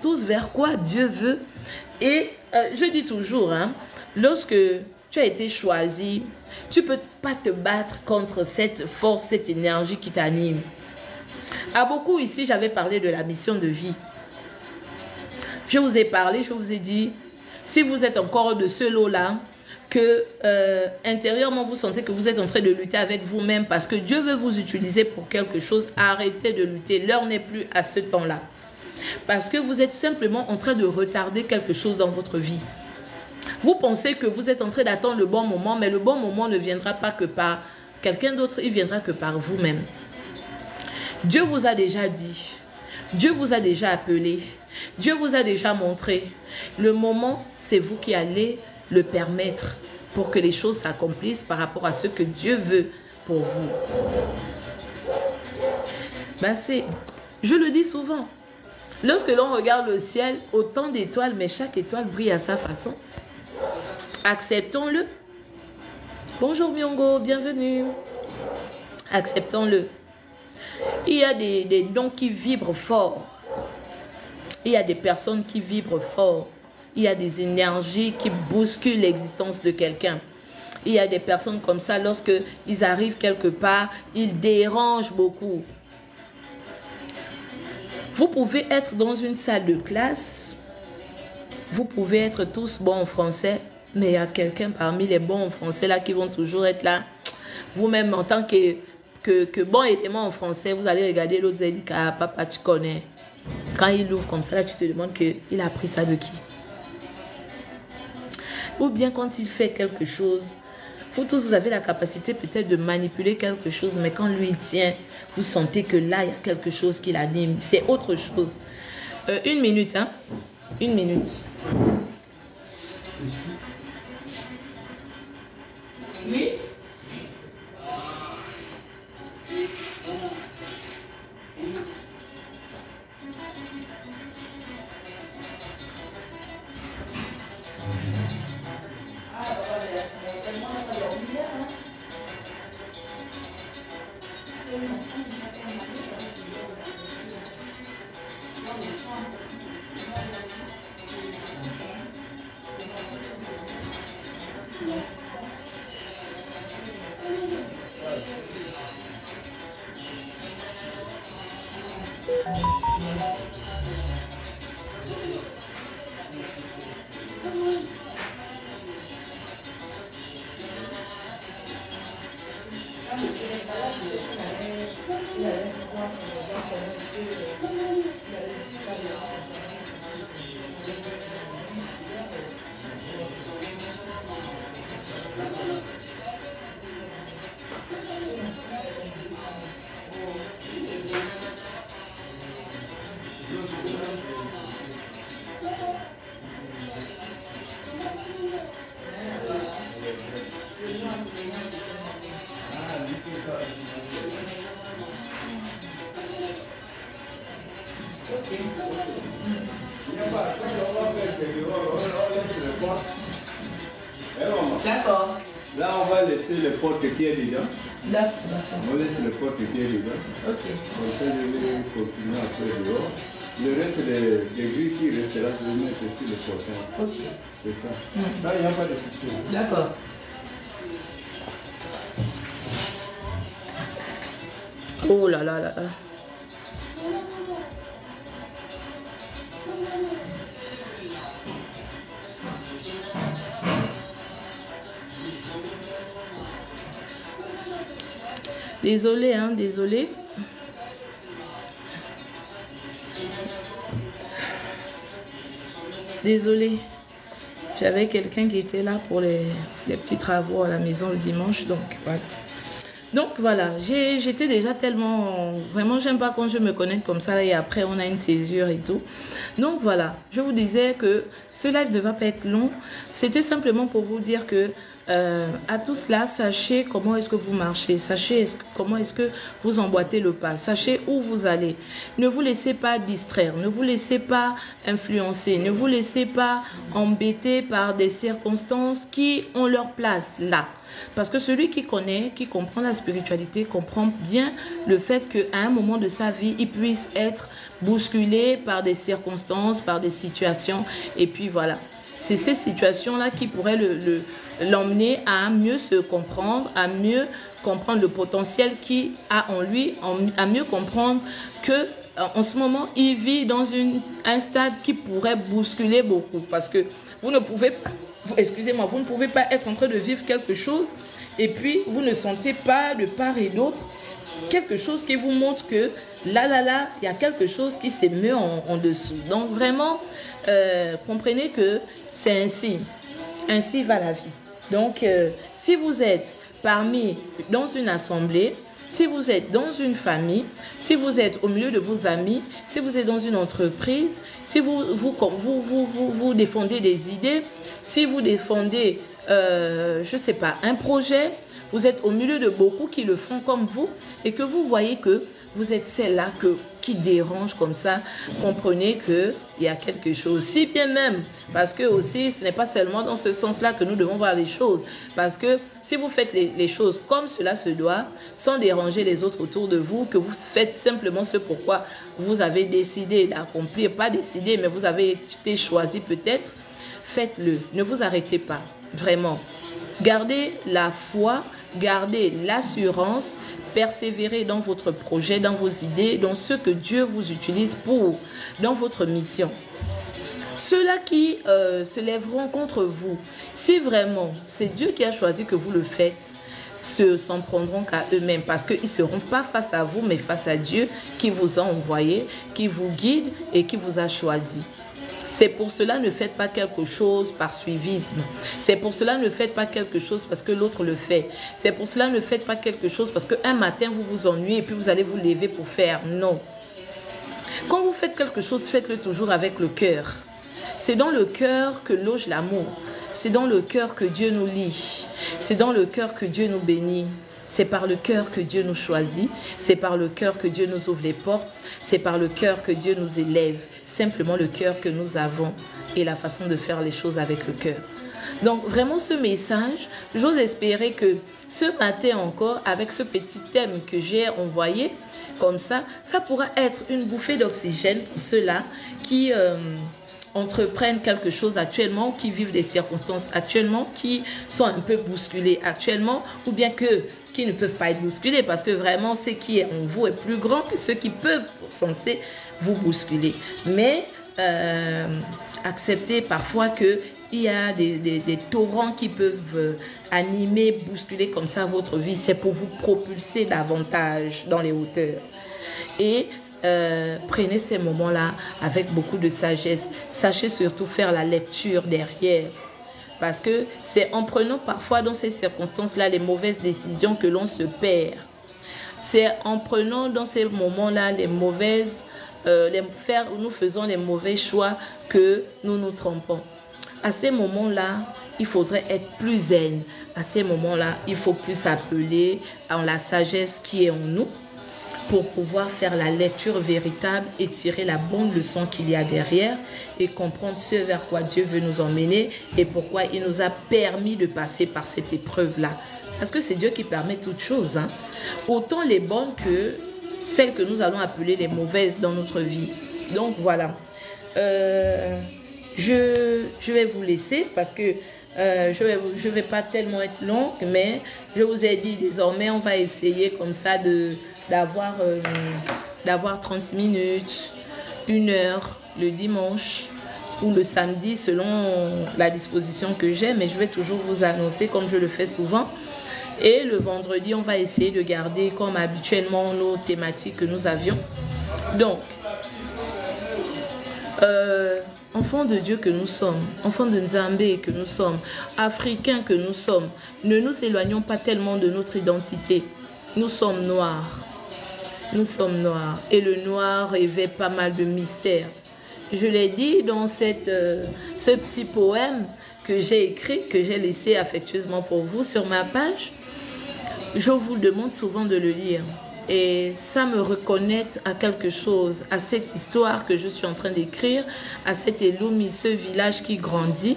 tous vers quoi Dieu veut. Et je dis toujours, lorsque tu as été choisi, tu ne peux pas te battre contre cette force, cette énergie qui t'anime. À beaucoup ici, j'avais parlé de la mission de vie. Je vous ai parlé, je vous ai dit, si vous êtes encore de ce lot-là, que intérieurement vous sentez que vous êtes en train de lutter avec vous-même parce que Dieu veut vous utiliser pour quelque chose, arrêtez de lutter. L'heure n'est plus à ce temps-là. Parce que vous êtes simplement en train de retarder quelque chose dans votre vie. Vous pensez que vous êtes en train d'attendre le bon moment, mais le bon moment ne viendra pas que par quelqu'un d'autre, il viendra que par vous-même. Dieu vous a déjà dit, Dieu vous a déjà appelé, Dieu vous a déjà montré. Le moment, c'est vous qui allez le permettre pour que les choses s'accomplissent par rapport à ce que Dieu veut pour vous. Je le dis souvent, lorsque l'on regarde le ciel, autant d'étoiles, mais chaque étoile brille à sa façon. Acceptons-le. Bonjour Myongo, bienvenue. Acceptons-le. Il y a des dons qui vibrent fort. Il y a des personnes qui vibrent fort. Il y a des énergies qui bousculent l'existence de quelqu'un. Il y a des personnes comme ça, lorsque ils arrivent quelque part, ils dérangent beaucoup. Vous pouvez être dans une salle de classe, vous pouvez être tous bons en français, mais il y a quelqu'un parmi les bons en français là qui vont toujours être là. Vous-même, en tant que bon élément en français, vous allez regarder l'autre et dire, ah, papa, tu connais. Quand il ouvre comme ça, là, tu te demandes qu'il a appris ça de qui? Ou bien quand il fait quelque chose, vous tous, vous avez la capacité peut-être de manipuler quelque chose, mais quand lui il tient, vous sentez que là, il y a quelque chose qui l'anime. C'est autre chose. 1 minute, hein? 1 minute. Oui? D'accord. Là, on va laisser le porte qui est dedans. D'accord. On laisse le porte qui est dedans. Ok. Comme ça, je vais continuer après dehors. Le reste des grilles qui restent là, je vais mettre sur le portail. Ok. C'est ça. Là, il n'y a pas de souci. D'accord. Oh là là là là. Désolé, hein, désolé. Désolé. J'avais quelqu'un qui était là pour les petits travaux à la maison le dimanche, donc voilà. Donc voilà, j'étais déjà tellement... Vraiment, j'aime pas quand je me connecte comme ça et après on a une césure et tout. Donc voilà, je vous disais que ce live ne va pas être long. C'était simplement pour vous dire que à tout cela, sachez comment est-ce que vous marchez. Sachez comment est-ce que vous emboîtez le pas. Sachez où vous allez. Ne vous laissez pas distraire. Ne vous laissez pas influencer. Ne vous laissez pas embêter par des circonstances qui ont leur place là. Parce que celui qui connaît, qui comprend la spiritualité, comprend bien le fait qu'à un moment de sa vie, il puisse être bousculé par des circonstances, par des situations. Et puis voilà, c'est ces situations-là qui pourraient l'emmener à mieux se comprendre, à mieux comprendre le potentiel qu'il a en lui, à mieux comprendre que en ce moment, il vit dans un stade qui pourrait bousculer beaucoup. Parce que vous ne pouvez pas... Excusez-moi, vous ne pouvez pas être en train de vivre quelque chose et puis vous ne sentez pas de part et d'autre quelque chose qui vous montre que là, il y a quelque chose qui s'émeut en dessous. Donc vraiment, comprenez que c'est ainsi. Ainsi va la vie. Donc, si vous êtes dans une assemblée, si vous êtes dans une famille, si vous êtes au milieu de vos amis, si vous êtes dans une entreprise, si vous défendez des idées, si vous défendez, je ne sais pas, un projet, vous êtes au milieu de beaucoup qui le font comme vous et que vous voyez que vous êtes celle-là qui dérange comme ça, comprenez qu'il y a quelque chose. Si bien même, parce que aussi, ce n'est pas seulement dans ce sens-là que nous devons voir les choses. Parce que si vous faites les choses comme cela se doit, sans déranger les autres autour de vous, que vous faites simplement ce pourquoi vous avez décidé d'accomplir, pas décidé, mais vous avez été choisi peut-être, faites-le. Ne vous arrêtez pas, vraiment. Gardez la foi, gardez l'assurance, persévérez dans votre projet, dans vos idées, dans ce que Dieu vous utilise dans votre mission. Ceux-là qui se lèveront contre vous, si vraiment c'est Dieu qui a choisi que vous le faites, s'en prendront qu'à eux-mêmes parce qu'ils ne seront pas face à vous, mais face à Dieu qui vous a envoyé, qui vous guide et qui vous a choisi. C'est pour cela, ne faites pas quelque chose par suivisme. C'est pour cela, ne faites pas quelque chose parce que l'autre le fait. C'est pour cela, ne faites pas quelque chose parce qu'un matin, vous vous ennuyez et puis vous allez vous lever pour faire. Non. Quand vous faites quelque chose, faites-le toujours avec le cœur. C'est dans le cœur que loge l'amour. C'est dans le cœur que Dieu nous lie. C'est dans le cœur que Dieu nous bénit. C'est par le cœur que Dieu nous choisit. C'est par le cœur que Dieu nous ouvre les portes. C'est par le cœur que Dieu nous élève. Simplement le cœur que nous avons et la façon de faire les choses avec le cœur. Donc vraiment ce message, j'ose espérer que ce matin encore, avec ce petit thème que j'ai envoyé, comme ça pourra être une bouffée d'oxygène pour ceux-là qui entreprennent quelque chose actuellement, qui vivent des circonstances actuellement, qui sont un peu bousculés actuellement, ou bien qui ne peuvent pas être bousculés, parce que vraiment ce qui est en vous est plus grand que ceux qui peuvent censés vous bousculer. Mais acceptez parfois qu'il y a des torrents qui peuvent animer, bousculer comme ça votre vie. C'est pour vous propulser davantage dans les hauteurs. Et prenez ces moments-là avec beaucoup de sagesse. Sachez surtout faire la lecture derrière. Parce que c'est en prenant parfois dans ces circonstances-là les mauvaises décisions que l'on se perd. C'est en prenant dans ces moments-là les mauvaises, nous faisons les mauvais choix que nous nous trompons. À ces moments-là, il faudrait être plus zen. À ces moments-là, il faut plus appeler en la sagesse qui est en nous, pour pouvoir faire la lecture véritable et tirer la bonne leçon qu'il y a derrière et comprendre ce vers quoi Dieu veut nous emmener et pourquoi il nous a permis de passer par cette épreuve-là. Parce que c'est Dieu qui permet toutes choses, hein. Autant les bonnes que celles que nous allons appeler les mauvaises dans notre vie. Donc voilà. Je vais vous laisser parce que je vais pas tellement être longue, mais je vous ai dit désormais on va essayer comme ça d'avoir 30 minutes, 1 heure le dimanche ou le samedi selon la disposition que j'ai, mais je vais toujours vous annoncer comme je le fais souvent. Et le vendredi, on va essayer de garder comme habituellement nos thématiques que nous avions. Donc, enfants de Dieu que nous sommes, enfants de Nzambé que nous sommes, Africains que nous sommes, ne nous éloignons pas tellement de notre identité. Nous sommes noirs. Nous sommes noirs. Et le noir revêt pas mal de mystères. Je l'ai dit dans ce petit poème que j'ai écrit, que j'ai laissé affectueusement pour vous sur ma page. Je vous demande souvent de le lire. Et ça me reconnecte à quelque chose, à cette histoire que je suis en train d'écrire, à cet Elumi, ce village qui grandit.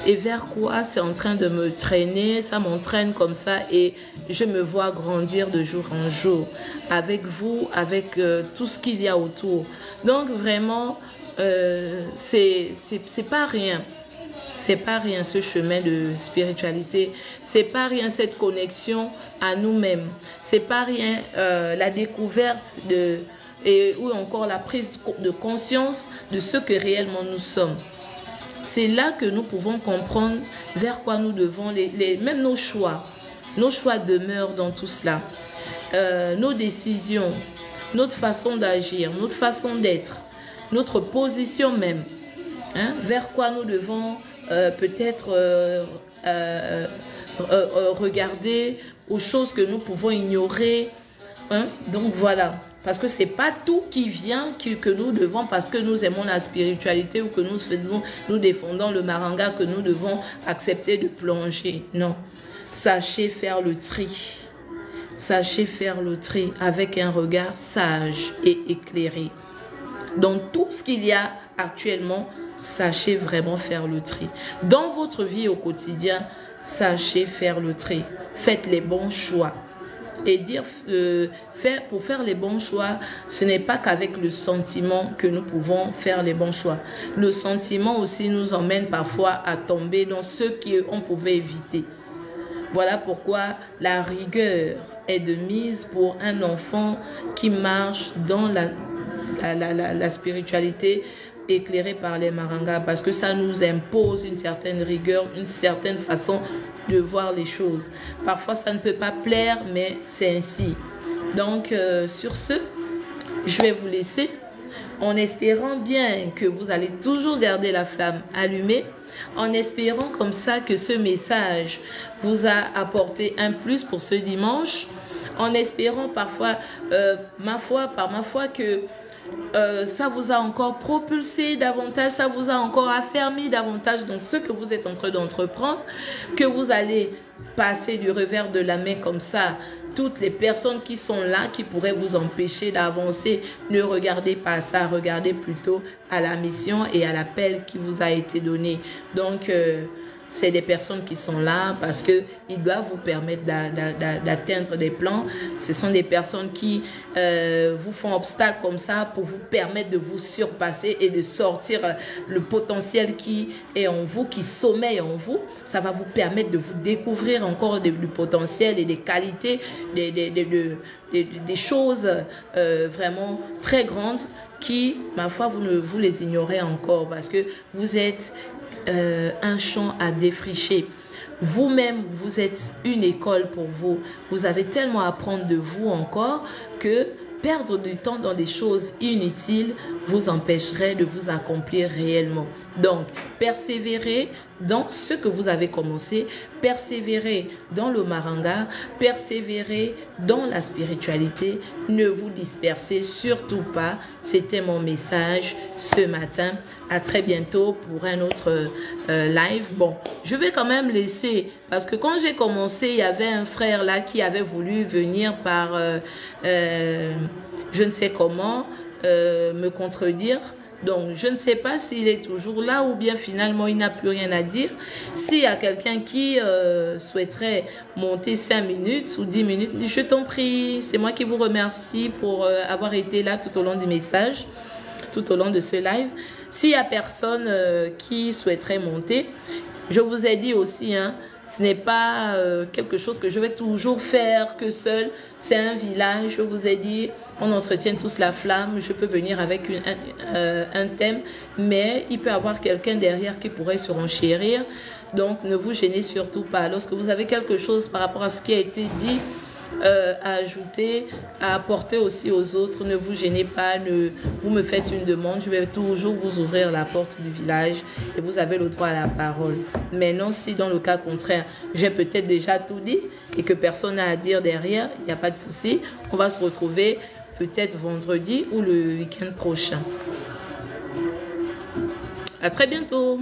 Et vers quoi c'est en train de me traîner, ça m'entraîne comme ça et je me vois grandir de jour en jour avec vous, avec tout ce qu'il y a autour. Donc vraiment, c'est pas rien. C'est pas rien ce chemin de spiritualité. C'est pas rien cette connexion à nous-mêmes. C'est pas rien la découverte ou encore la prise de conscience de ce que réellement nous sommes. C'est là que nous pouvons comprendre vers quoi nous devons, même nos choix demeurent dans tout cela. Nos décisions, notre façon d'agir, notre façon d'être, notre position même, hein, vers quoi nous devons peut-être regarder, aux choses que nous pouvons ignorer. Hein? Donc voilà. Parce que ce n'est pas tout qui vient que nous devons, parce que nous aimons la spiritualité ou que nous défendons le maranga, que nous devons accepter de plonger. Non. Sachez faire le tri. Sachez faire le tri avec un regard sage et éclairé. Dans tout ce qu'il y a actuellement, sachez vraiment faire le tri. Dans votre vie au quotidien, sachez faire le tri. Faites les bons choix. Et pour faire les bons choix, ce n'est pas qu'avec le sentiment que nous pouvons faire les bons choix. Le sentiment aussi nous emmène parfois à tomber dans ce qu'on pouvait éviter. Voilà pourquoi la rigueur est de mise pour un enfant qui marche dans la spiritualité éclairée par les Marangas, parce que ça nous impose une certaine rigueur, une certaine façon de voir les choses. Parfois, ça ne peut pas plaire, mais c'est ainsi. Donc, sur ce, je vais vous laisser en espérant bien que vous allez toujours garder la flamme allumée, en espérant comme ça que ce message vous a apporté un plus pour ce dimanche, en espérant parfois, par ma foi, que ça vous a encore propulsé davantage, ça vous a encore affermi davantage dans ce que vous êtes en train d'entreprendre, que vous allez passer du revers de la main comme ça. Toutes les personnes qui sont là, qui pourraient vous empêcher d'avancer, ne regardez pas ça, regardez plutôt à la mission et à l'appel qui vous a été donné. Donc, c'est des personnes qui sont là parce qu'ils doivent vous permettre d'atteindre des plans. Ce sont des personnes qui vous font obstacle comme ça pour vous permettre de vous surpasser et de sortir le potentiel qui est en vous, qui sommeille en vous. Ça va vous permettre de vous découvrir encore du potentiel et des qualités, des choses vraiment très grandes qui, ma foi, vous les ignorez encore parce que vous êtes un champ à défricher. Vous-même, vous êtes une école pour vous. Vous avez tellement à apprendre de vous encore que perdre du temps dans des choses inutiles vous empêcherait de vous accomplir réellement. Donc, persévérez dans ce que vous avez commencé, persévérez dans le Maranga, persévérez dans la spiritualité, ne vous dispersez surtout pas. C'était mon message ce matin. À très bientôt pour un autre live. Bon, je vais quand même laisser, parce que quand j'ai commencé, il y avait un frère là qui avait voulu venir par, je ne sais comment, me contredire. Donc, je ne sais pas s'il est toujours là ou bien finalement il n'a plus rien à dire. S'il y a quelqu'un qui souhaiterait monter 5 minutes ou 10 minutes, je t'en prie, c'est moi qui vous remercie pour avoir été là tout au long du message, tout au long de ce live. S'il y a personne qui souhaiterait monter, je vous ai dit aussi, hein, ce n'est pas quelque chose que je vais toujours faire que seul. C'est un village, je vous ai dit, on entretient tous la flamme. Je peux venir avec un thème, mais il peut y avoir quelqu'un derrière qui pourrait se renchérir. Donc, ne vous gênez surtout pas. Lorsque vous avez quelque chose par rapport à ce qui a été dit, à ajouter, à apporter aussi aux autres, ne vous gênez pas, vous me faites une demande, je vais toujours vous ouvrir la porte du village et vous avez le droit à la parole. Maintenant, si dans le cas contraire, j'ai peut-être déjà tout dit et que personne n'a à dire derrière, il n'y a pas de souci, on va se retrouver peut-être vendredi ou le week-end prochain. À très bientôt.